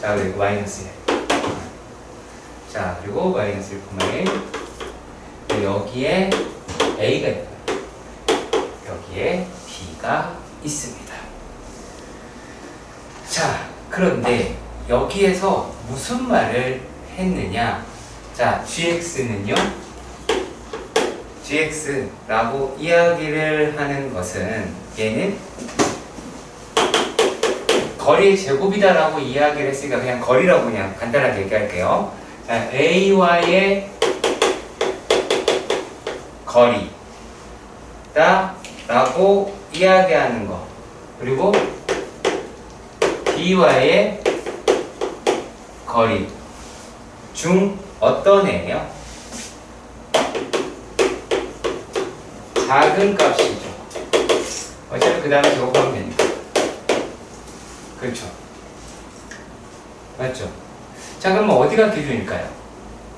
자, 그리고 마이너스 1. 자, 그리고 마이너스 1,1. 여기에 A가 있고요. 여기에 B가 있습니다. 자, 그런데 여기에서 무슨 말을 했느냐? 자, gx는요. gx라고 이야기를 하는 것은 얘는 거리의 제곱이다라고 이야기를 했으니까 그냥 거리라고 그냥 간단하게 얘기할게요. 자, a와의 거리다 라고 이야기하는 거, 그리고 b와의 거리 중 어떤 애예요? 작은 값이죠. 어차피 그 다음에 제곱하면 되니까. 그렇죠. 맞죠? 자, 그러면 어디가 기준일까요?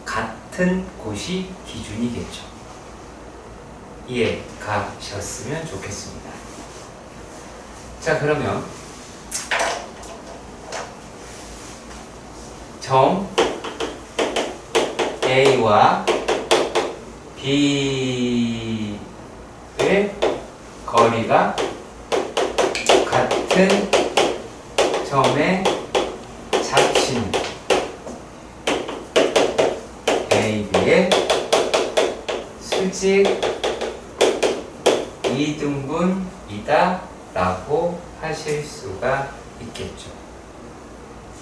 같은 곳이 기준이겠죠. 이해 가셨으면 좋겠습니다. 자, 그러면 점 A와 B의 거리가 같은 점의 잡신 A, B의 수직 이등분이다 라고 하실 수가 있겠죠.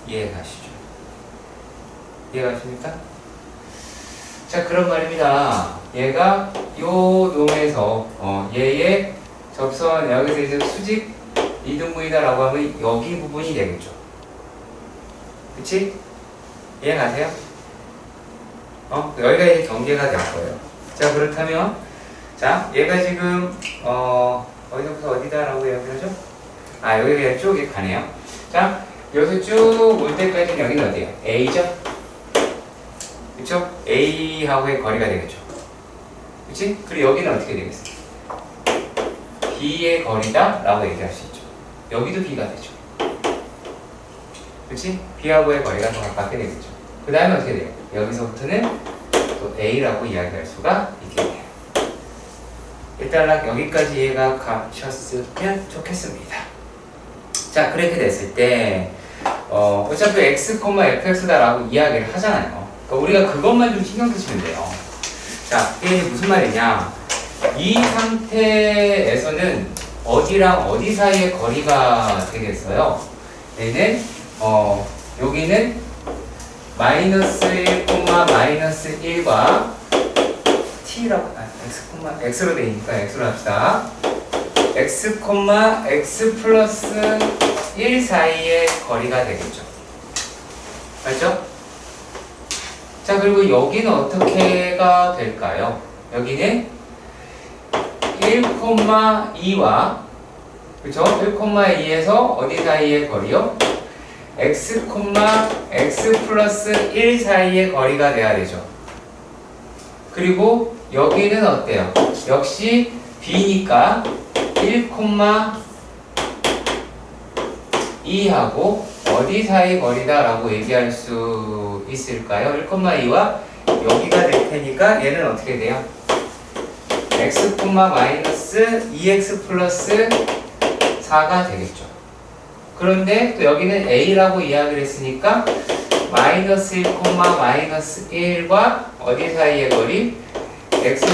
이해 가시죠? 이해 가십니까? 자, 그런 말입니다. 얘가 요 놈에서 얘의 접선 여기서 이제 수직 이등분이다 라고 하면 여기 부분이 되겠죠. 그치? 이해 가세요? 여기가 이제 경계가 될 거예요. 자, 그렇다면 자, 얘가 지금 어디서부터 어디다라고 이야기하죠? 아, 여기가 쭉 가네요. 자, 여기서 쭉 올 때까지는 여기는 어디예요? A죠? 그쵸? A하고의 거리가 되겠죠. 그치? 그리고 여기는 어떻게 되겠어요? B의 거리다 라고 얘기할 수 있죠. 여기도 B가 되죠. 그치? B하고의 거리가 더 가깝게 되겠죠. 그 다음에 어떻게 돼요? 여기서부터는 또 A라고 이야기할 수가 있겠네요. 일단 여기까지 이해가 가셨으면 좋겠습니다. 자, 그렇게 됐을 때 어차피 x, fx다 라고 이야기를 하잖아요. 그러니까 우리가 그것만 좀 신경 쓰시면 돼요. 자, 이게 무슨 말이냐, 이 상태에서는 어디랑 어디 사이의 거리가 되겠어요? 얘는 여기는 마이너스 1, 마이너스 1과 t라고 x로 되니까 x로 합시다. x, x 플러스 1 사이의 거리가 되겠죠. 맞죠? 자, 그리고 여기는 어떻게가 될까요? 여기는 1,2와 그쵸? 1,2에서 어디 사이의 거리요? x, x 플러스 1 사이의 거리가 돼야 되죠. 그리고 여기는 어때요? 역시 b니까 1,2하고 어디 사이 거리다 라고 얘기할 수 있을까요? 1,2와 여기가 될 테니까 얘는 어떻게 돼요? x, 마이너스 2x 플러스 4가 되겠죠. 그런데 또 여기는 a라고 이야기를 했으니까 마이너스 1, 마이너스 1과 어디 사이의 거리? x,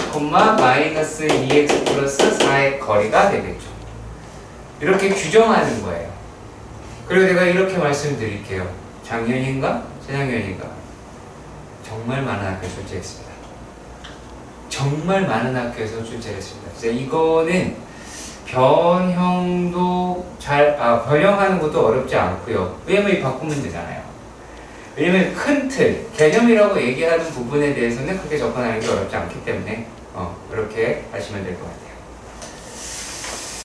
마이너스 2x 플러스 4의 거리가 되겠죠. 이렇게 규정하는 거예요. 그리고 내가 이렇게 말씀드릴게요. 작년인가? 재작년인가? 정말 많은 학교에서 출제했습니다. 정말 많은 학교에서 출제를 했습니다. 진짜 이거는 변형도 변형하는 것도 어렵지 않고요. 왜냐면 바꾸면 되잖아요. 왜냐면 큰 틀, 개념이라고 얘기하는 부분에 대해서는 크게 접근하는 게 어렵지 않기 때문에 그렇게 하시면 될 것 같아요.